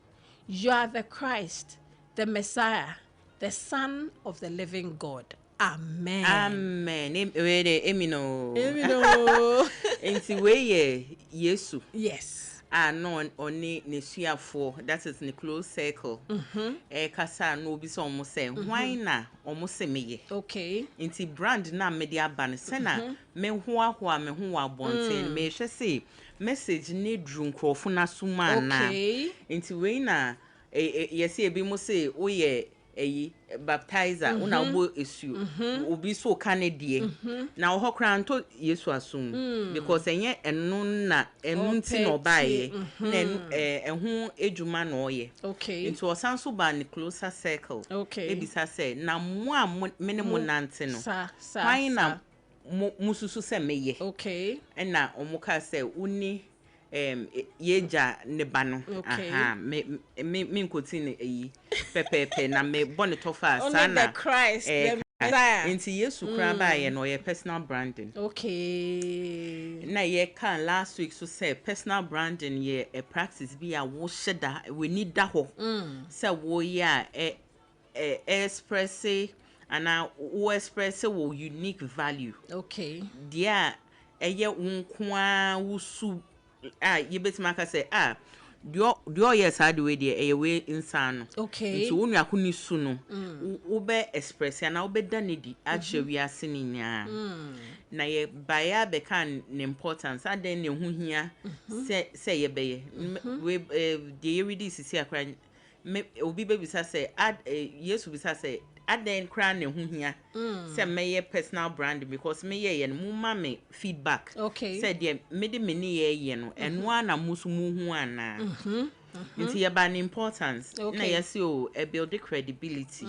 you are the Christ, the Messiah, the Son of the living God. Amen. Amen. Emino. Enti we Yesu. Yes. No oni nesuafo, that is in the close circle. Kasa no bi so omo say why na omo se meye. Okay. Inti brand na media ban se na me ho ahoa me ho abonten me hwe say message ne dru nkrofo na suma na. Inti we na yesi ebi mo say oye baptizer una bo esu obi so kanedie na ho kranto Yesu asum because enye enu na enu ti no baye na ehu ejuma na oye into osanso ba ne closer circle ebisa say na mo a mene mo nante no why na mususu se meye na omuka say uni yeja ne bano me nkoti ne pepepe na me bone tofa sana the Christ the Messiah into Yesu kra ba ye no ye personal branding na ye kan last week so say personal branding ye a practice be a wo sheda we need da ho say wo ya express and wo express wo unique value dia eye wonkwa wusu you bet maka say do yes how do we there way insano so wonu akuni su no wo be express na wo be danedi ache wi ase ni nya na ye baya be kan importance aden ne hu hia say ye be we the read this see akra obi be bisa say Yesu bisa say aden kra ne hu hia say meye personal brand because meye ye no ma me feedback say de me de me ni ye no eno na musu mu hu ana nti ye ba importance na yes o build credibility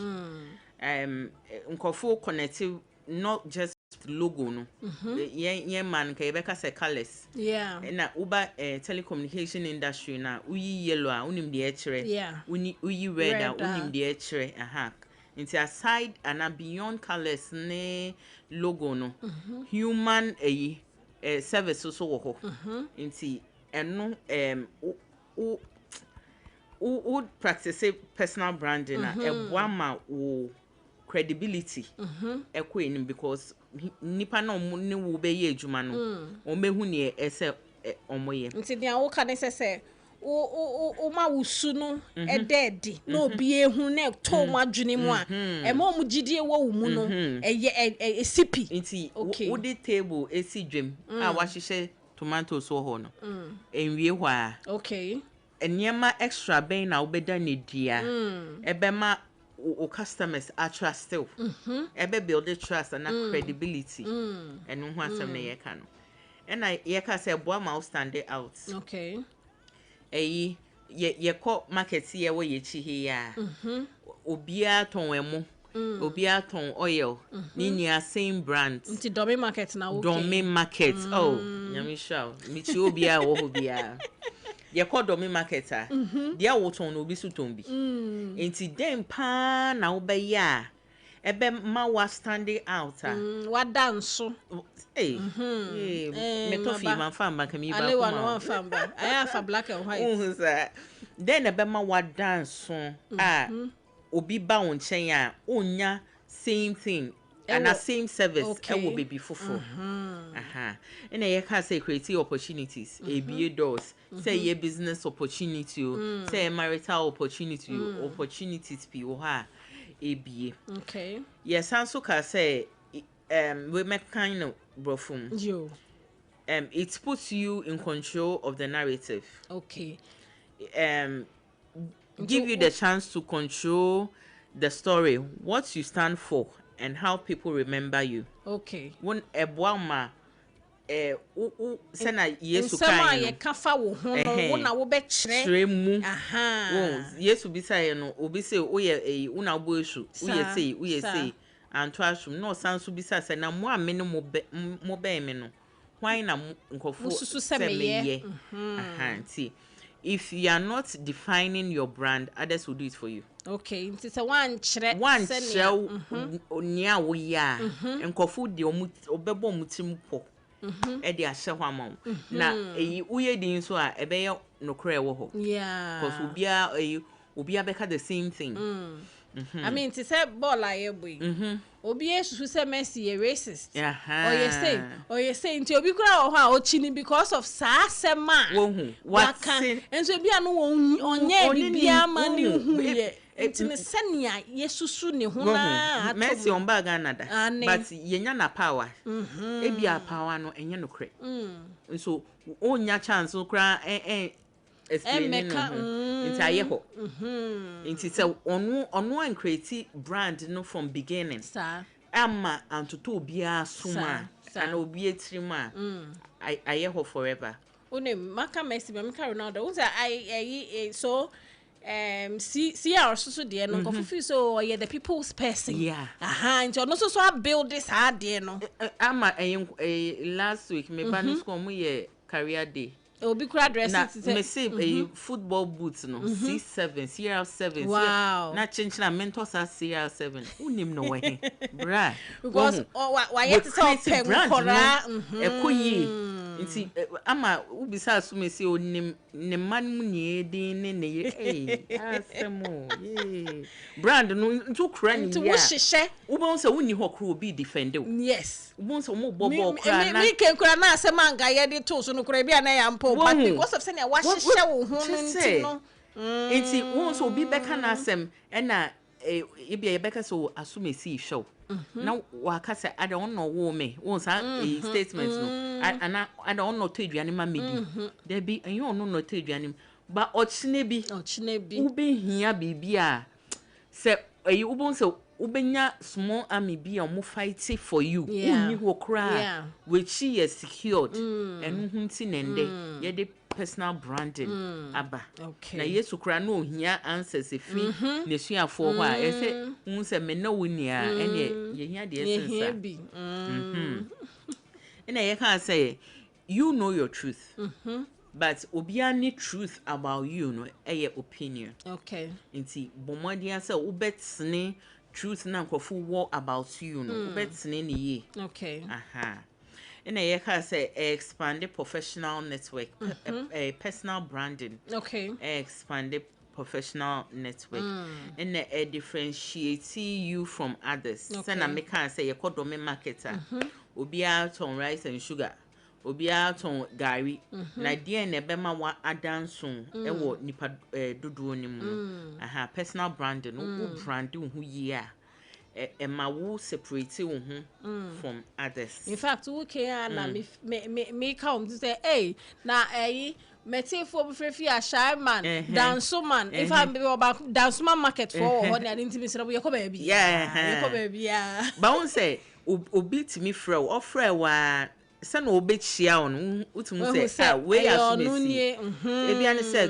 nkofo connective not just logo no ye man ka be ka say colors na uba telecommunication industry na uyi yellow a unim de ekire uyi red a unim de ekire into aside and beyond colors ne logo no human service so wo into eno u practice personal branding na ebwama wo credibility ekwenim because nipa na ne wo be ye adwuma no o mehu ne ese omoye nti dia wo ka ne sese o ma wusu no ededi na obi ehu na to mo adwene mu a e ma mo gidie wo mu no eye sipi nti wo de table esi dwem a wa hyehyɛ tomato so ho no enwie hɔ a enyema extra ben na obeda ne dia ebema o customers are trust still ebe build the trust and credibility and no one some ye can and I ye ka say boa ma stand out ye ko market ye wo ye chi he ya obia ton emo obia ton oil ni nia same brand nti domi market na okay domi market nyami sha mi chi obia wo obia ye call domi marketer dia woton no obi su tombi enti dem pa na wo be ya ebe ma wa standing out wa dance me to fi man fa ma kami ba ale wa no fa ba aya fa black and white then ebema wa dance so obi ba won chen a onya same thing and a same service e wo baby fofo and ye can say create opportunities ABA doors say ye business opportunity say marital opportunities bi wo ha ABA okay yes also can say we make kind of brofum yo it puts you in control of the narrative. Okay. Give you the chance to control the story, what you stand for, and how people remember you. Okay. When ebwama sena Yesu kan ye kafa wo ho no na wo be kire mu Yesu bisa ye no obi se oye una bo esu uye say anto asum no sanso bisa se na mo amene mo be me no why na nkofo semeye see if you are not defining your brand, others will do it for you. Okay, it's a one show nia wo ya nkofo de obebo mutim po e de ahye hwamam na uye din so a ebeye nokre wo ho yeah because obia beka the same thing. I mean, to say ball like boy. Obi esu say Messi a racist. Or you say nti obi kura o ha o chini because of sa sema. What and so bia no onye bia ma ni hu ye. Nti ne senia yesusu ne ho na Messi on bag another. But yenya na power. E bia power no enye no kre. So onya chance kura explaining into ayeho into say onu and create brand no from beginning ama antoto obia suma and obi etrima ayeho forever one maka Messi maka Ronaldo say so see our so there no go so yeah the people's person and you so build this hard there no ama last week me ban school mu ye career day obi kura dress me say football boots no C7 CR7 wow na chinchina mentors are CR7 unim no we bra because why yet so pen kora ekoyi nti ama ubisa asumi say onim ne man mu nie din ne asemo brand no ntu kura ni ya nti wo hihye ubon say woni ho kura obi defend yes ubon say mo bobo kura na mi ken kura na asema anga ye de to so no kura bia na ya mpo but because of say na wa hihye wo ho no nti no nti won so obi beka na asem na ebia ye beka so asumi si show now wakase I don't know woman won sa statement no I don't know to aduane ma medi there be and you no to aduane but ochine bi ube hia bibia se ubon se ubenya small army bi o mo fight for you uni ho kra which she is secured and hunti nende ye de personal branding aba na Yesu kra no ohia answers efi ne suafo ho a ese hu se me na woni a ene ye hia de esensa ene ye kan say you know your truth but obiani truth about you no eye opinion okay nti bomodia say ubetsene truth na nkofo wo about you no ubetsene ne ye okay in a year say expanded professional network personal branding expanded professional network and differentiate you from others say na make can say you call them marketer obi out on rice and sugar obi out on gari na dia na be ma wa adanso e wo nipa dodo ni mu personal branding wo branding hu yi a ma wo separate wo from others. In fact, okay na me come to say hey na metifo befrefi a shy man dance man if I be about dance man market for honey and intimacy we come baby you come baby but won say obi timi frɛ wo ofrɛ wa se na obechia on utumu say we asumesi ebi an say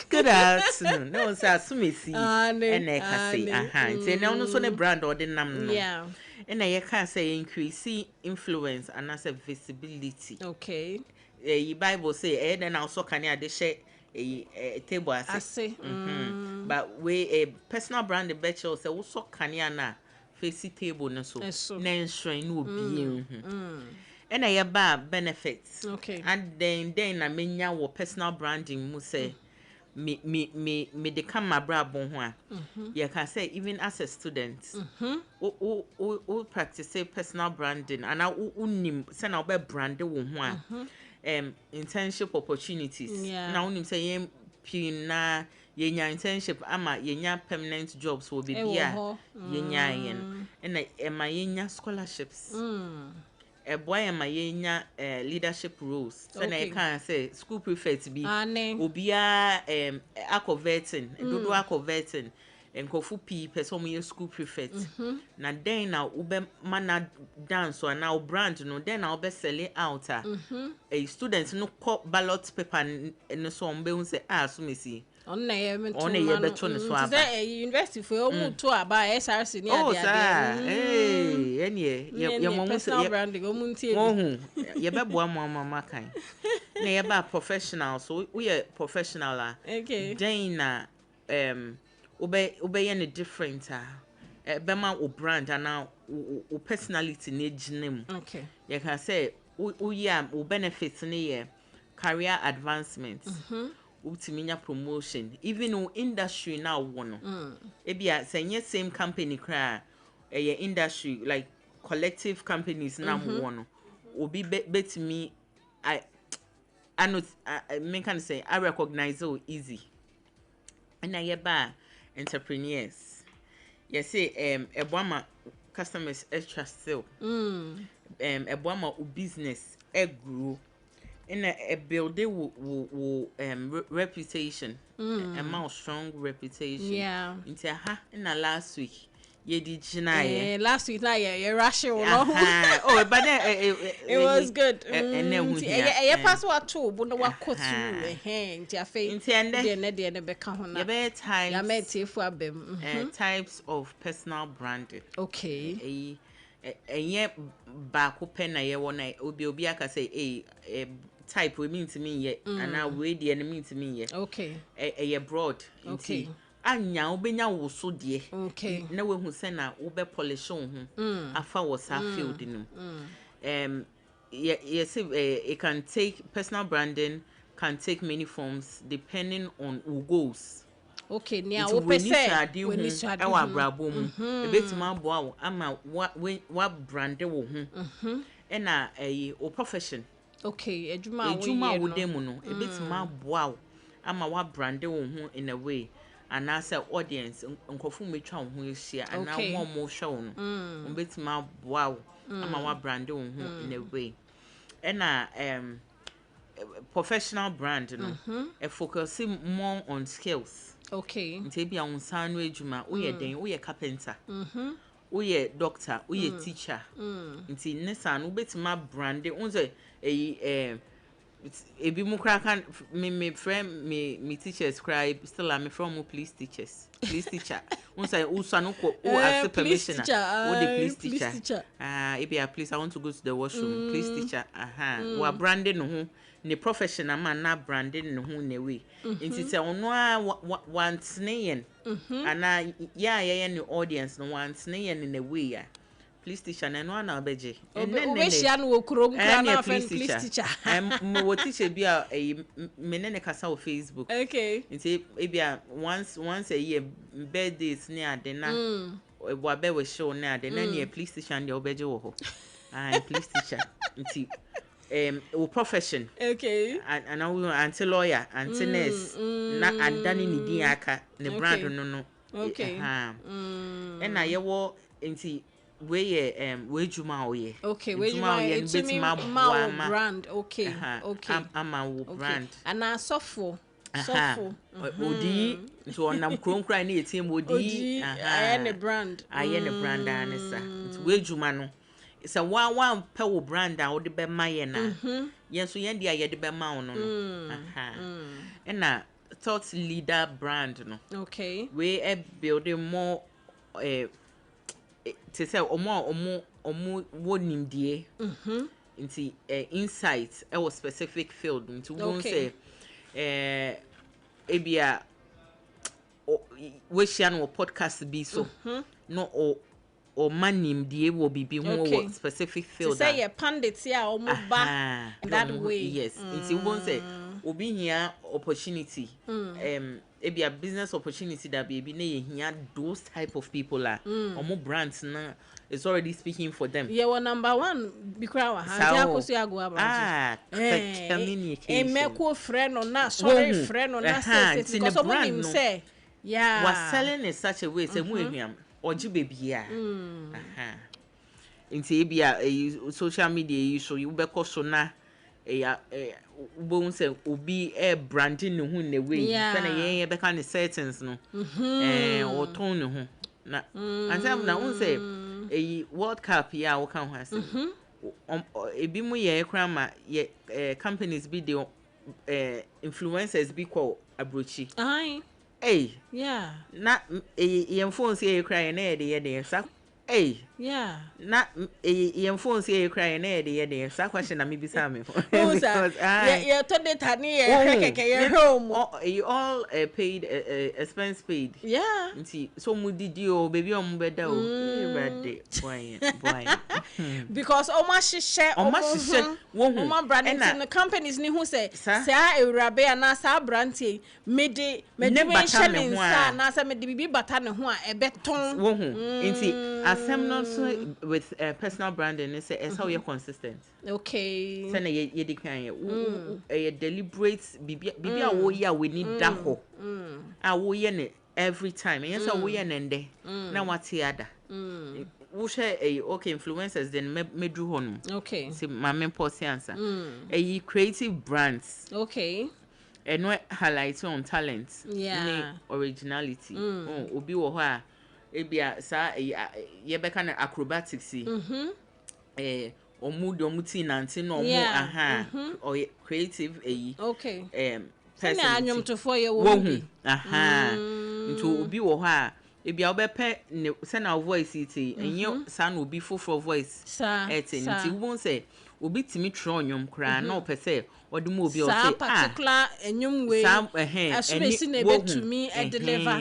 good afternoon no say asumesi ene ka say nti na no so ne brand or the nam no ene ye ka say increase influence and as a visibility the Bible say then also can ya de share a table as but we a personal brand the better say wo so can ya na face table no so na shrine no obi and I ba benefits and then na menya wo personal branding mu say me de come my brabo ho you can say even as a student o practice personal branding and unim say na be brand wo ho internship opportunities na unim say na yenya internship ama yenya permanent jobs will be bia yenya yen and ema yenya scholarships a boy and my yenya leadership roles so na can say school prefect be obia akoverting dodo akoverting enkofu p person mo school prefect na then na ube mana dance or now brand no then na ube sell it out a student no ballot paper no so mbe say so me see on na ye beto ne so aba say university for omu to aba SRC ni ade ade ene ye mo personal branding omu ntie ye be boa mama kan na ye ba professional so we are professional okay then na ube ye ne different be ma o brand and o personality na ejinem okay you can say o benefits ne ye career advancement ultiminya promotion even in industry now one ebia say same company cry industry like collective companies now one obi bet me I know me can say I recognize easy and I ba entrepreneurs you say ebwama customers extra still ebwama business grow in a building reputation amount strong reputation into in the last week ye did last week na ye rush no oh but it was good and then ye pass what to but no wa quote nti afi de ne be ka ho na ya metifu abem types of personal branding okay enye ba ko pen na ye wona obi aka say type we mean to me ye and now we the enemy to me ye okay a broad okay anya obenya wo so de okay na we hu say na wo be polish ho afa wo sa field nim yes it can take personal branding can take many forms depending on who goes okay nia wo pese we ni so ade wa brabo mu ebetima boa wo ama wa brand wo ho na o profession okay ejuma wo dem no ebetima boa wo ama wa brand wo ho in a way and as a audience nkofu metwa wo ho ehia and na wo mo hwe wo no ebetima boa wo ama wa brand wo ho in a way na professional brand no focusing more on skills okay nti bia won san no ejuma wo ye den wo ye carpenter wo ye doctor wo ye teacher nti ne san wo betima brand unze ebi mu kra kan me friend me teachers scribe still am from police teachers police teacher unse usanu ko o as permission wo the police teacher ebi please I want to go to the washroom police teacher wa branding no ho ne professional man na branding no ho ne way nti se ono want ne yen ana ya ne audience no want ne yen in a way police teacher na no na obeje obehia no okurom kra na friend police teacher mo teacher bia menene kasa o Facebook okay nti ebia once a year birthdays ne ade na wa be we show na ade na ne police teacher na obeje wo ho police teacher nti o profession okay and until lawyer until nurse na adani ni din aka ne brand no okay na ye wo nti we we juma oye okay we juma oye brand okay ama wo brand ana sofo odi so onam kronkran na etim odi aye brand anisa nti we juma no so one pe wo brand a wo de be maye na yenso yen dia ye de be ma wo no na thought leader brand no okay we building more to say omo wonimdie nti insight e was specific field nti won say ebia we share no podcast bi so no o manimdie wo bibi ho specific field say ye pandits ya omo ba that way yes nti won say obi here opportunity it be a business opportunity that baby na here those type of people are omo brands na is already speaking for them. Yeah, well, number one, because meko friend or not, sorry friend or not, because someone him say, yeah, was selling in such a way, say, or baby, yeah. In Sabia, social media, so you be so na a bones will be a branding who in the way, then a be kind of settings, no, or tone, na, and some now say a World Cup, yeah, or come has a be more ye crammer, ye companies be the influencers be called a bruchy. Aye. Hey, yeah, not a phone say crying there, sir. Hey, yeah, not a phone say crying there, so question I may be Sammy. Yeah, told it, honey, home. You all paid expense paid. Yeah, See, so did you, baby, on bed, because almost share, woman branding in the companies who say, say, a rabbe and Nasa brandy, made never shelling, Nasa made the batan who are a beton. Some not with personal branding is how you're consistent. Okay. Send a decline a deliberate bibi we need that ho. We every time. Yes, we end now what's the other? We share a okay influencers then me do home. Okay. See my main policy answer. A creative brands. Okay. And what highlights on talent. Yeah. Originality. Oh, obi wo ha. Ebia sa ye be kind of acrobatics omuti nanti no mo aha or creative okay person anyum to for ye wo bi aha nto obi wo ha ebia obepe se na voice iti enye sa na obi foforo voice nti won say obi timi tro onyum kra na opese odum obi o say particular enyum we asubesi na betumi deliver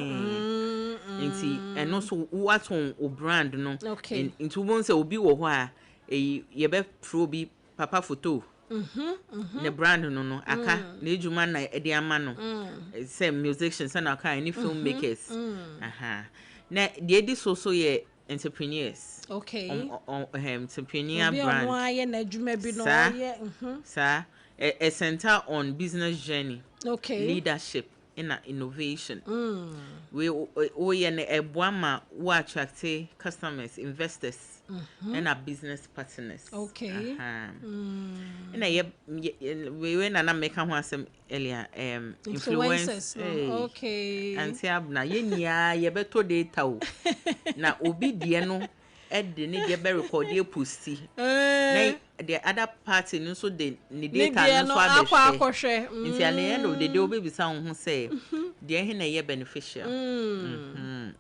nti eno so what on o brand no nti won say obi wo ho a ye be pro bi papa photo the brand no aka na ejuma na e de ama no say musicians na aka any filmmakers aha na the edi so ye entrepreneurs entrepreneur brand obi aye na ejuma bi no ye sa a center on business journey leadership in innovation we na ebwama we attract customers investors and our business partners na we na make am asem earlier influencers anti abna ye nia ye beto data o na obi de no e ne de be record e posti na the other party no so the data no so abehwe nti at the end of the day obi bisa ho say de he na ye beneficial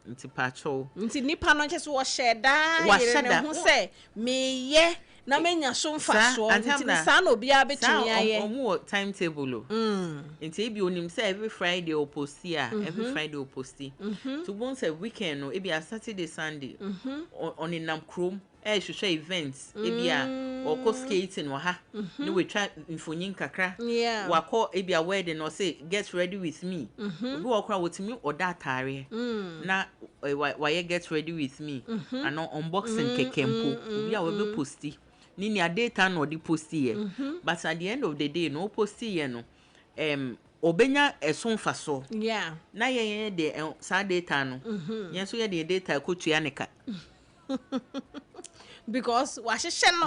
nti pacho nti nipa no kese wo share da ye ne ho say me ye na menya so mfa so nti sa na obi abetumi aye omo timetable o nti e bi onim say every Friday o posti every Friday o posti to once a weekend no e bi a Saturday Sunday on in nam chrome hwehwe events ebia or skating wa ha no we try infonyin kakra wa call ebia wedding no say get ready with me obi okra wotimi oda atare na wa get ready with me and unboxing kekempo obi a we be posti ni data no di posti ye but at the end of the day no posti ye no obenya eson faso na ye de sa data no ye so ye de data kotua neka because wahye no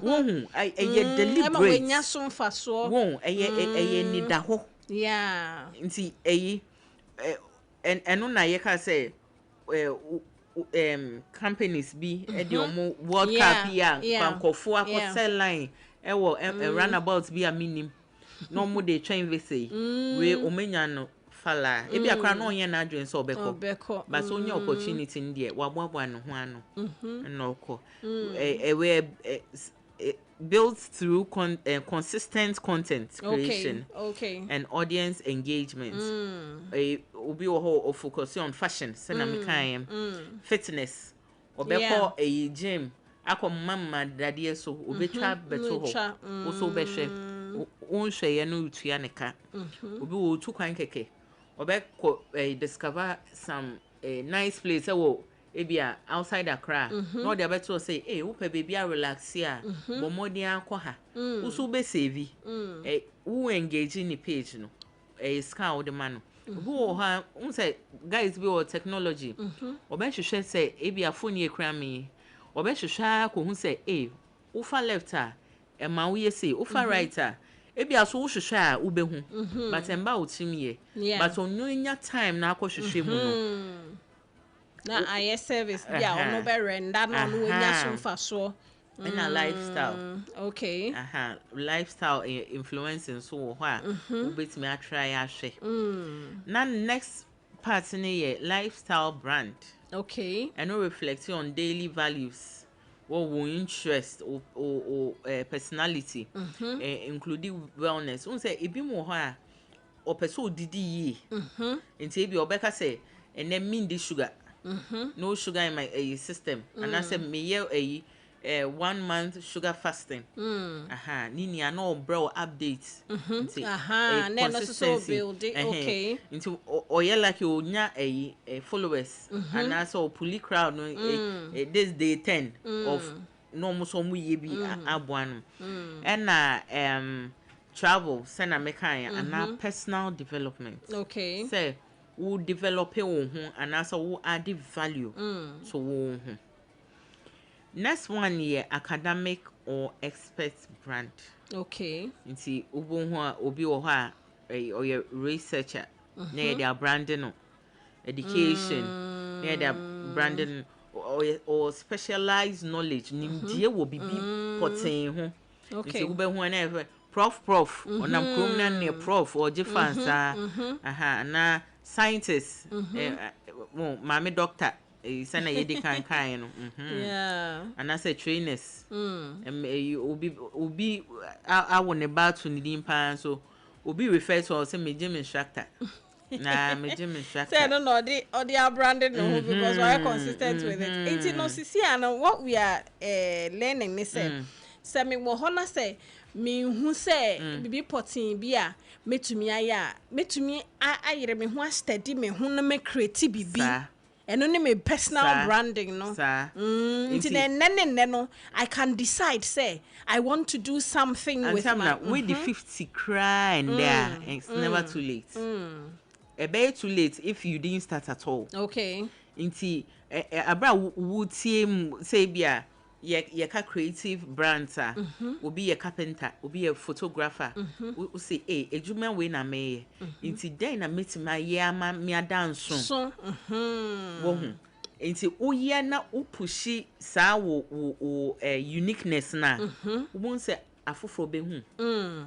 won eye deliberate e nya so mfaso won eye ni da ho nti eno na ye ka say companies be e omo World Cup ya bankofo akosel line e wo runabout be a minim no mo dey train vese we omenya no fala e bia kra no onye na adwen so obeko but so onye opportunity ndie wabwabwa no ho ano no ko we built through consistent content creation and audience engagement obi wo focus on fashion na me kan fitness obeko gym akomma dade so obetwa beto ho so behwe won hwe no utua ne ka obi wo tu kwan keke obe discover some nice place wo ebia outside Accra no dey better say wo pe baby a relax here bo modi akọ ha wo so be save wo engage in the page no scan wo the man who ha say guys be or technology obe hwehwe say ebia phone e kra me obe hwehwe ko hu say wo fa left a ma wo ye say wo fa right a ebia so wo hwehwe a wo be hu but emba wo tim ye but onnya time na akọ hwehwe mu no na aye service bia ono be renda na ono nya so mfa so and a lifestyle okay lifestyle influencing so ho a wo betimi a try a hwe na next part ni lifestyle brand okay and no reflecting on daily values what we interest or personality including wellness un say ebi mo ho a o person didi yi nti ebi obeka say and then mean the sugar no sugar in my system and I said me ye 1 month sugar fasting nini no bro updates then also so build it okay into or yeah like you nya followers and also puli crowd no this day 10 of no mo so mu ye bi aboan and travel send a mekan and personal development okay say who develop wo ho and also who add value so wo ho. Next one academic or expert brand. Okay. Nti ubo ho obi wo ha or your researcher na their branding no education na their branding or specialized knowledge nimdie wo bibi poten ho. Okay. Nti ube ho na prof onam krom na ne prof or jifansa na scientist mama doctor sana yedi kan no yeah and I say trainers obi I want about to need pan so obi refer to say me gym instructor na me gym instructor say no the branded no because we are consistent with it it's no sisi and what we are learning me say me wo hona say me hu say bibi potin bia metumi aya metumi ayere me ho steady me ho na me create bibi eno ne me personal branding no nti no I can decide say I want to do something and with my with the 50 cry and there it's never too late a bit too late if you didn't start at all okay nti abra would say bia ye ka creative brands obi ye carpenter obi ye photographer we say ejuma we na me nti den na metima ye ama me dance so wo hu nti oye na upushi sa wo uniqueness na wo say afoforo be hu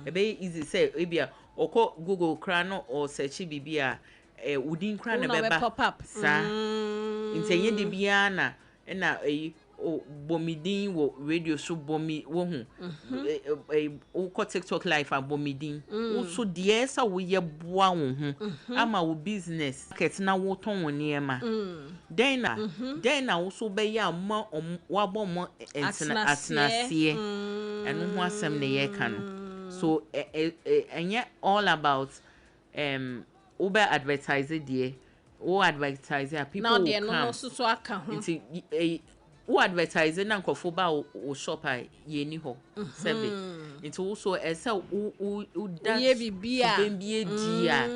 e be easy say ebia okọ Google kra no or search bibia udin kra na be ba sa nti ye de bia na bomidin wo radio so bomi wo hu ko TikTok live bomidin wo so de esa wo ye boa wo hu ama wo business market na wo ton woni ema den na wo so be ya ma wa bom atnasie enu ho asem ne ye ka no so enye all about uber advertise there o advertise people now they no so aka ho who advertising na nkofo ba o shop a ye ni ho sebe nti wo so ese wo da ye bibia bembie di a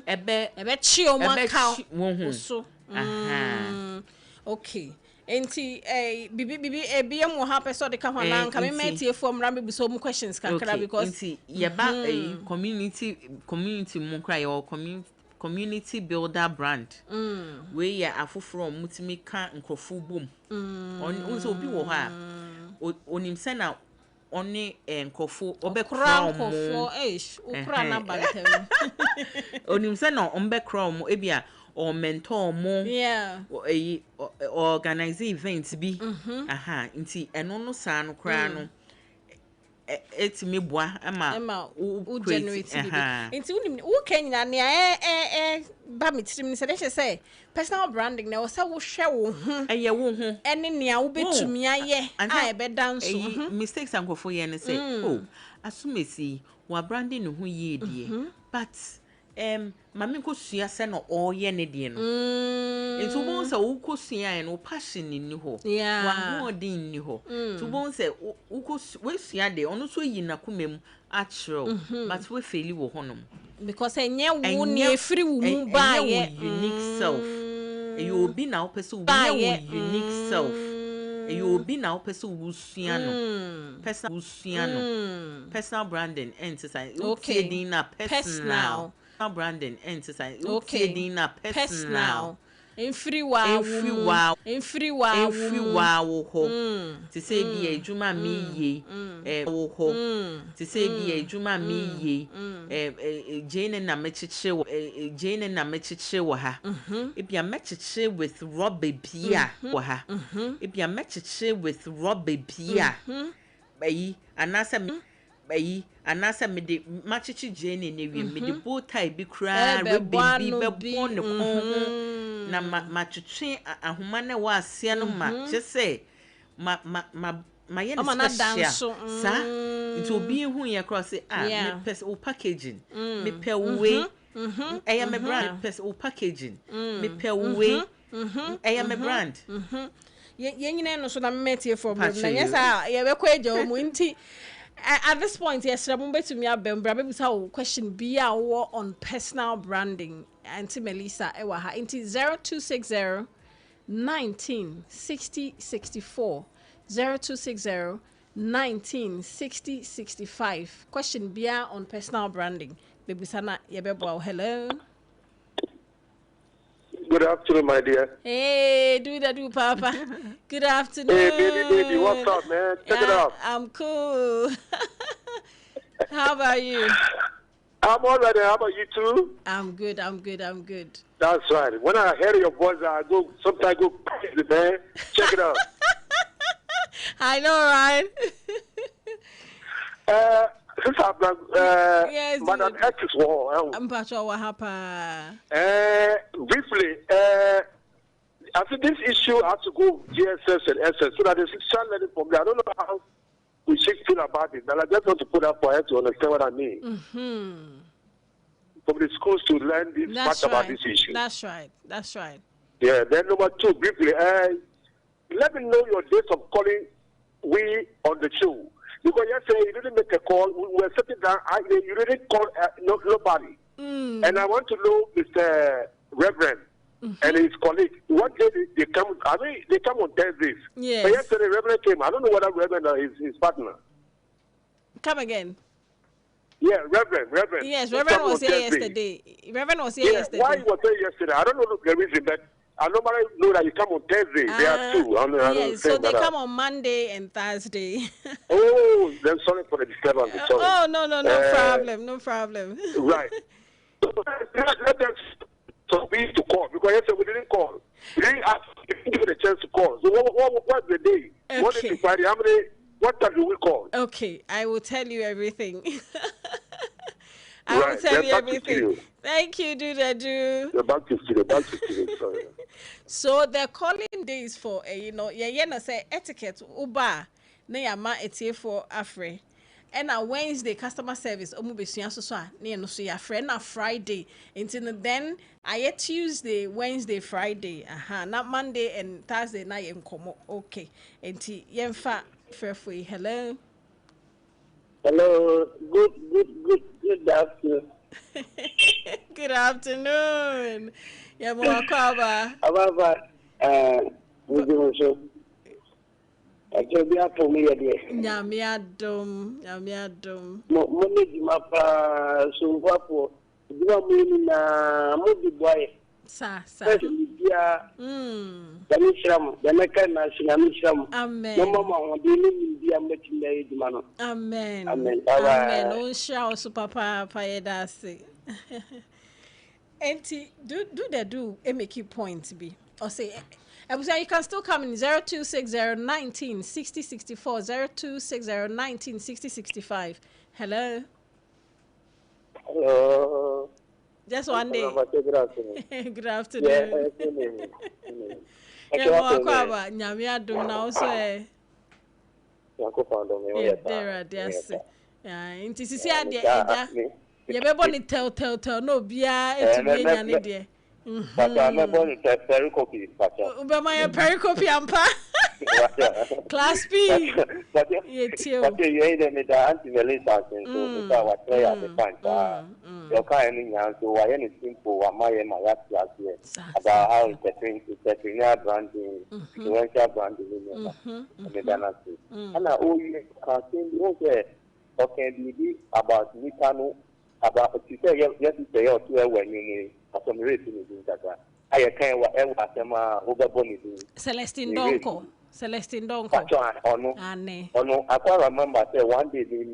ebe chi o maka wo so okay enti bibi ebie mo ha person de ka ho na nka me metie fo mra me bi so mu questions kakra because enti ye ba community mo kra your community builder brand we ya afoforo mutimi ka nkofo bom on so obi wo ha onim se na oni nkofo obekra nkofo okra na bantem onim se na ombekra mo ebia or mentor mo organize events bi nti eno no sa no kra no etimi boa ama u generate bibi nti unim u kenya na ba mitrim ni say personal branding na o say wo hwe wo hu eye wo hu ene nea wo betumi aye e be dance mistakes ankofo ye ne say asumesi wa branding no ho yie die but mame ko sua se no oye ne die no nti bo se wo ko sua e no passion ni ho wa ho odin ni ho to bo se wo ko we sua de ono so yi na komam a chiro but we feli wo honom because enye wo ni efiri wo mu ba ye unique self you be now person wo unique self you be now person wo sua no personal branding emphasize okay din na personal branding emphasize okay din na personal Enfiri wa wo ho ti say bi ejuma mi ye wo ho ti say bi ejuma mi ye Jane na mechiche wo ha ebia mechiche with rubber bia wo ha ebia mechiche with rubber bia bayi anasa me de machichi Jane ne wi me de bow tie bi kra rubber bi be pon ko na matwetwe ahoma na wa asia no ma che say ma ye ne special sa nti obi hu ye cross say me pese o packaging me pe we eya me brand pese o packaging me pe we eya me brand ye nyine no so na metie for problem na yes ye be kwa eja o mu nti at this point yes rabon betumi abembra be bisa o question be a wo on personal branding Auntie Melissa ewa ha into 0260 19 60 64 0260 19 60 65 question bia on personal branding baby sana yebebo hello. Good afternoon, my dear. Hey, do Papa. Good afternoon. Hey, baby, what's up, man? Check it out. I'm cool. How about you? I'm all right. How about you too? I'm good. That's right. When I hear your voice, sometimes I go crazy, man. Check it out. I know, right? Since yes, Madam X is war. I'm not sure what happened. Briefly, I think this issue has to go GSS and SS so that the child learning from there. I don't know how we should feel about it, but I just want to put up for her to understand what I mean. From the schools to learn this much about this issue. That's right. Yeah. Then number two, briefly, let me know your dates of calling we on the show. Because yesterday you didn't make a call. We were sitting down. You didn't call nobody. And I want to know Mr. Reverend and his colleague. What day they come? I mean, they come on Thursdays. Yes. But yesterday Reverend came. I don't know whether Reverend or his partner. Come again. Yeah, Reverend. Yes, Reverend was here yesterday. Why he was there yesterday? I don't know the reason, but I normally know that you come on Thursday. There are two. Yes, so they come on Monday and Thursday. Oh, then sorry for the disturbance. Sorry. Oh, no problem. Right. So let them be to call because yesterday we didn't call. We didn't ask, we didn't give it a chance to call. So what's the day? Okay. What is the Friday? What time do we call? Okay, I will tell you everything. I will tell you everything. Thank you, do. Back to studio. Sorry. So they're calling days for say etiquette uba na yama etie for afre. And a Wednesday customer service omu besua so a na no so ya friend na Friday until then I Tuesday, Wednesday, Friday. Not Monday and Thursday na yenkomo. Okay. Enti yemfa frefui. Hello. Hello. Good afternoon. Good afternoon. Ya mwakaba. Ababa mudimusho. Akebia for me yede. Nyamiadom. Mo need mapa so wapo. Diwa mo na mo di boy. Sa. Bia. Damishram, dameka na sinamishram. Amen. Mama mo di ni bia metinda eduma no. Amen. Amen. On shall so papa yeda se. Enti do make you point be or say you can still come in 0260 19 60 64 0260 19 60 65. Hello. Just one day. Good afternoon. Nyame adom na also there are there. Inti sisi ade eja. Ye bebo ni tell no bia etumi enya ne de. But I'm not going to pericope. Ubema ya pericope ampa. Class B. But you ain't the anti-Melissa, so I was there at the time. Your kind of so I any simple, my about how it's the branding, influential branding, and I owe you okay, about Nikano, about to say yesterday or 2 when you some rating in that. I can't whatever over Bonnie. Celestine Donko. No, I can't remember. Say one day they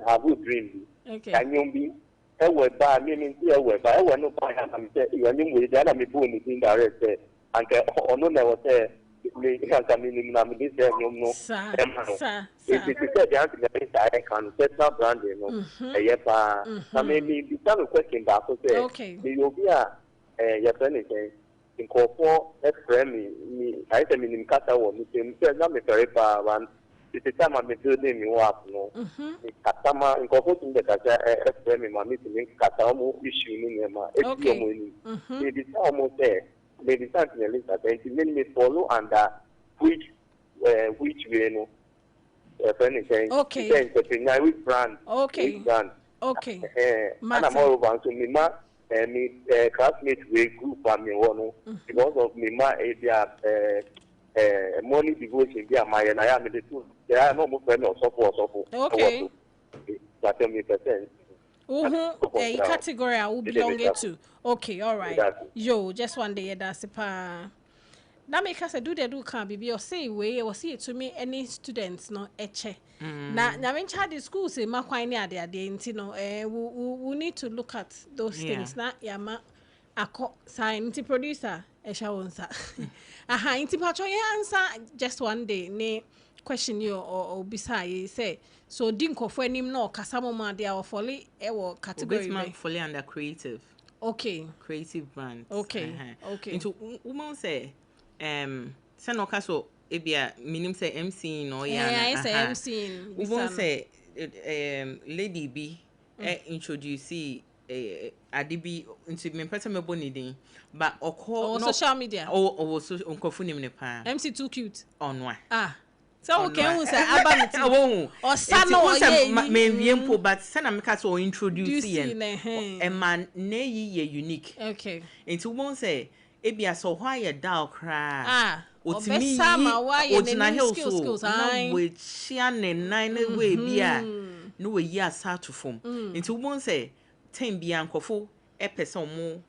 have a dream. Okay. Can you be? I will buy meaning here where I will not buy. I'm saying you are with the enemy born in direct. And no never say. Me can't come in. I'm this. No. Sir. If it is the answer, I can set up branding. No. Yes. I mean, the kind of question that I say. Okay. You be your friend is incorporate me. I tell me in Qatar or me. I'm very far. It's the time I'm building me up. No. Qatar incorporating the Qatar FM. My meeting in Qatar more issue in my. Okay. Maybe almost there. Maybe something a little bit. Then me follow under which way no. Okay. Which brand? Okay. Which brand? Okay. And I'm all over to me ma. Me classmates we group for me one because of me ma money devotion be my and I am the two. There are no more friends or support. Okay. That me percent. A category I will belong to. Okay, all right. Yo, just one day that's a pa. Now make us do the do can be or say way or see it to me any students no eche. Now when child in school say ma kwai near there we need to look at those things. Na yama ako sign producer esha wonsa. Aha inti pacho answer just one day ne question you or beside say so dinko for him no kasamo ma they are fully category fully under creative. Okay. Creative brand. Okay. Okay. Into woman say no kaso ebia minim say MC no ya na. Yeah, say MC. Woman say lady B introduce adibi into me person me boni din but okọ no social media. So onkofu nim ne pa. MC too cute. Onwa. So okay who say abamiti or sano or me wiempo but sana meka so introduce yen e man na yi unique. Okay. Into won say ebia so why ye da okra otimi otina hills na we chia ne nine we bia no we yi asa to form. Into won say ten bia nkofo e person mo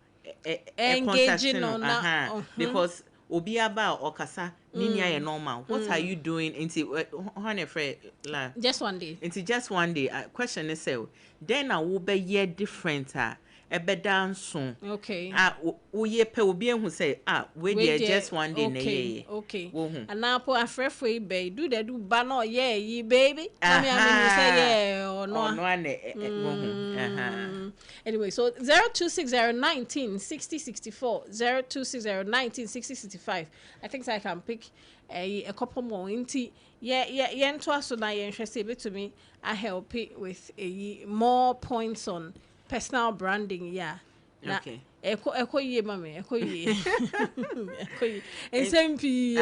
engaging on because obi aba okasa ninia ye normal. What are you doing into la just one day into just one day question is say then I will be ye different ebe dance. Okay. Uye pe obi ehun say we there just one day na ye. Okay. And now po afrefo be do they do ba no ye yi baby. I mean say yeah or no. Anyway, so 0260196064 0260196065. I think I can pick a couple more inti yeah into so na you interested to me I help it with more points on personal branding. Okay. Eko ye mame eko ye SMP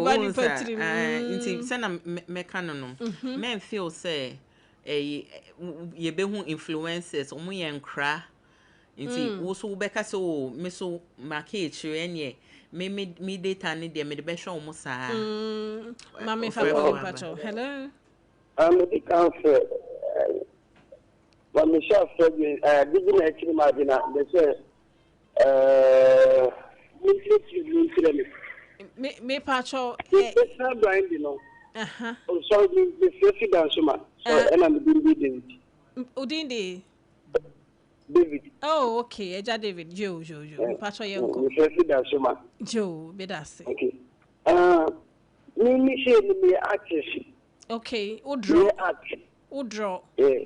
wani patri inti say na meka no men feel say ye be hu influencers omo ye nkra inti wo so beka so me so market enye me data ne de me de be hwe omo saa mame fa pacho hello the council but me chef said didn't actually imagine they say me pacho it's not blind you know so the president so and I'm David Udindi David. Oh, okay. Eja David. Joe. Pacho yenko. President so Joe, bedase. Okay. Me artist. Okay. Udro. Yeah.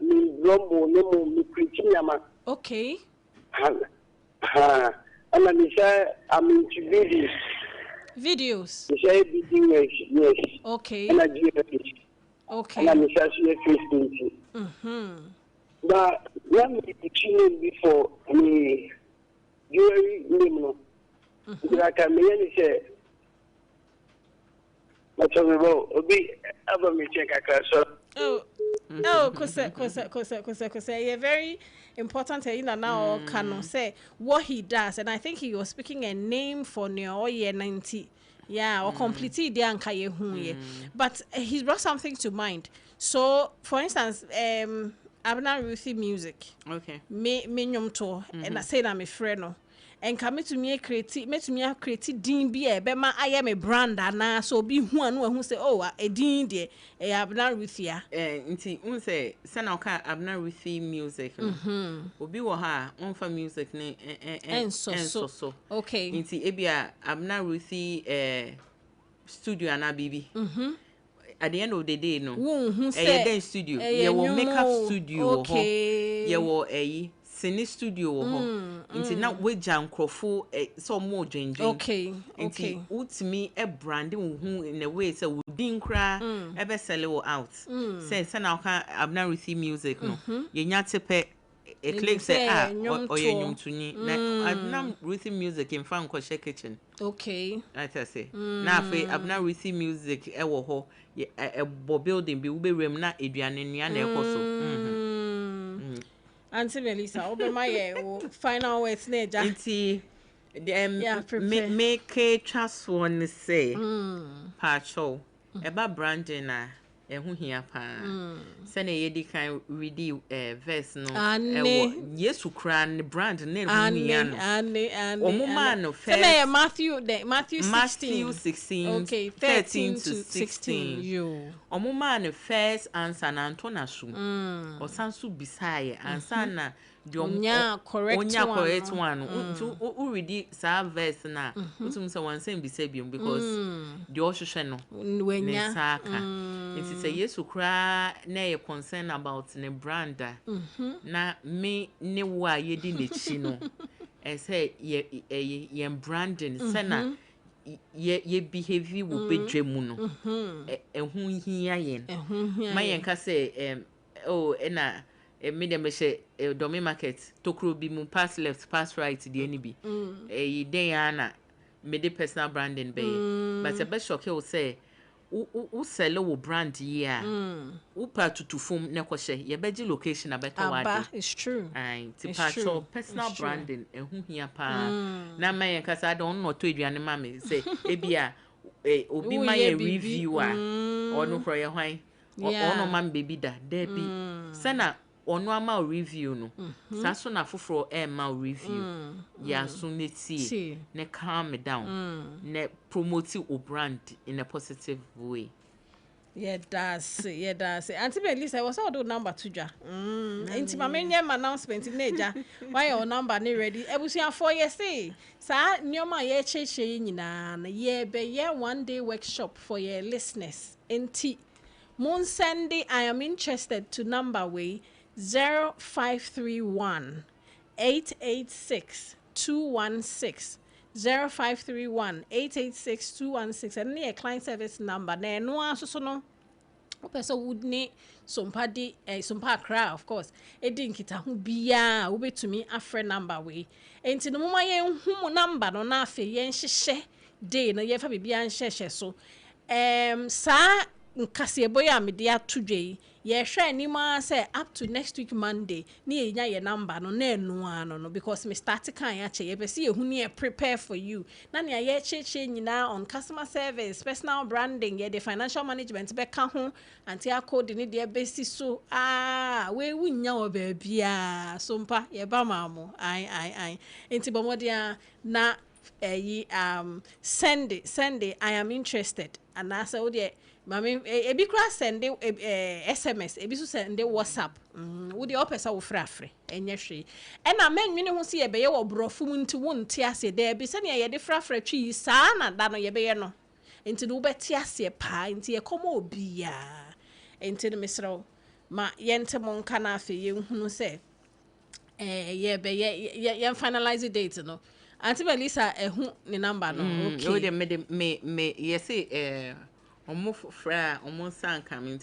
Me rombo me preaching yama. Okay. And me say I'm into videos. Videos. Me say videos, yes. Okay. And I do it. Okay. And I'm a Christian. But when we tune before, I mean, you know, like I mean, say, but so be ever me check a Kosa. Yeah, very important. Now can say what he does, and I think he was speaking a name for Neo 90. Yeah, or completely the ankaye huye. But he brought something to mind. So, for instance, Abena Ruthy music. Okay. Me nyom to, and I say I'm a friend. No. And come to me create din bi e be ma I am a brand na so bi hu anu hu say oh a din de e Abena Ruthy a nti un say sana ka Abena Ruthy music no obi wo ha on fa music ne so okay nti ebia Abena Ruthy studio na bibi at the end of the day no then studio ye will makeup studio okay ye will cine studio nti na we jankrofo so mo dwenjen okay nti ultimi branding hu in a way say we din kra be sell it out say na ka Abena Ruthy music no ye nya tepe a click say oye nyum tuni na Abena Ruthy music in fan ko share kitchen okay I say na fe Abena Ruthy music wo ho e bo building bi we be rem na eduane nua na ekoso Auntie Melissa, open my final words, Neja. Inti, make a trust one say, Pacho, about branding, who here pa. Send a yedi kind ready verse no. Yes, who cran brand name and woman of Matthew 16. Okay, 13 to 16. You. Woman first answer na Antona su. Or sansu beside answer na Onya correct one. Who ready sa verse na. Utum say one same be sabium because the osho no. Wenya saka. It is a yes ukra na ye concern about the brand na me ne wa ye di ne chi no. I say ye branding sana ye behavior will be dwemu no. Ehun hia yen. Ma yen ka say na me dem she domi market tokro bi mu pass left pass right the any bi den ana me de personal branding be but e be shock you say u sell wo brand here u pa tutufum ne ko she ye beji location abeta wade it's true ti pa cho personal branding ehun hia pa na ma yen ka say don no to aduane ma me say e bia obi ma ye reviewer onu kro ye hwan ono man baby da there be sana ono ama review no saso na foforo ma review ya so neti ne calm me down ne promote o brand in a positive way. Yeah, that's Auntie Melissa, what's our number to ja? Inti ma menye announcement neja. Why your number ne ready? Ebusia 4 years say. Sa nyoma ye cheche nyina na ye be ye one day workshop for your listeners. Inti Moon Sunday, I am interested to number way 0531 886 216 0531 886 216 and near client service number na no aso no person would need Sompa di Sompa cry of course e din kita ho bia wo betumi afre number we enti no moma ye hu number no na afa ye nhyehyɛ day no ye fa bibia nhyehyɛ so sa nkase boya me dia tudwe ye hwe anima say up to next week Monday ni enya ye number no na enu ano no because me start kan ya che ye be see ehunu ye prepare for you na ne ye cheche nyina on customer service personal branding ye the financial management be ka ho anti akode ni de be si so we wunya wo ba bia Sompa ye ba mamo ai enti bomodia na Sunday I am interested and I say oh mami ebi kura send SMS ebi so send WhatsApp wo de opesa wo frafre enye hwe e na menwene ho se ye be ye wo brofo mu nti wo nte ase da bi se ne ye de frafre twi saa na da no ye be ye no nti no beti ase pa nti ye komo obi ya nti no mesro ma ye nte mon kana afi ye hunu se ye be ye finalize date no Auntie Melissa ehu ni number no okay me yes Omo fra omo san coming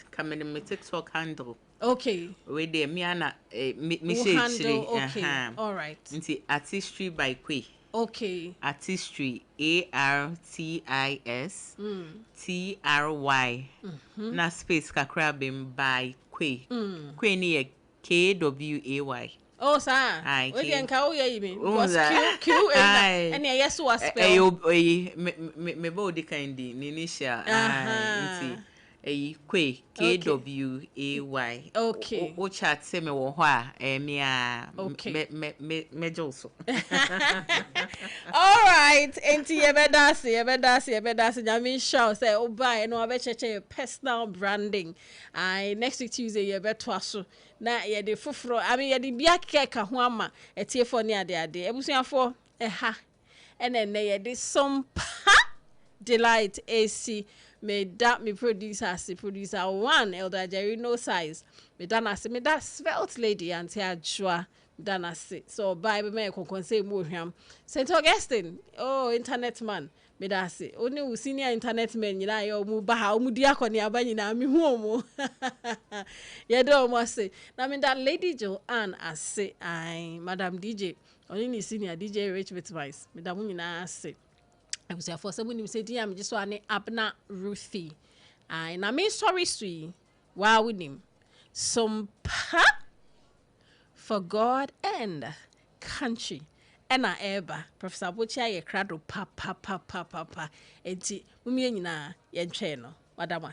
me TikTok handle. Okay. We there me ana me handle. Okay. All right. Nti artistry by Kwe. Okay. Artistry ARTISTRY. Na space kakra bim by Kwe. Kwe ni KWAY. Oh, sir. We can call you me. Because Q and yes was spell. Me body kindy ninisha. Nti Kwe KWAY. Okay. O chat se me wo ho a me a me joso. All right. Enti yebedasi nyame show say o buy no abecheche personal branding. Next week Tuesday yebeto aso na yede foforo yede bia keka ho ama etiefo ne ade ebusuafo ha ene yede Sompa Delight AC me that me producer one Elder Jerry no size me that svelte lady auntie Ajua dana se so Bible me kon say mo hwam St Augustine internet man me da se oni wo senior internet man nyina ye mu ba ha mu di akoni aba nyina me hu omo ye do omo se na me that lady Joanne ase Madam DJ oni ni senior DJ Rich Bitwise me da mu nyina ase I was for someone who said, I'm just one Abena Ruthy. Na me sorry, sweet. Wow, with him. Sompa for God and country. And I ever, Professor Butcher, ye crado, papa. Enti, mummy, na, yen channel, Madam.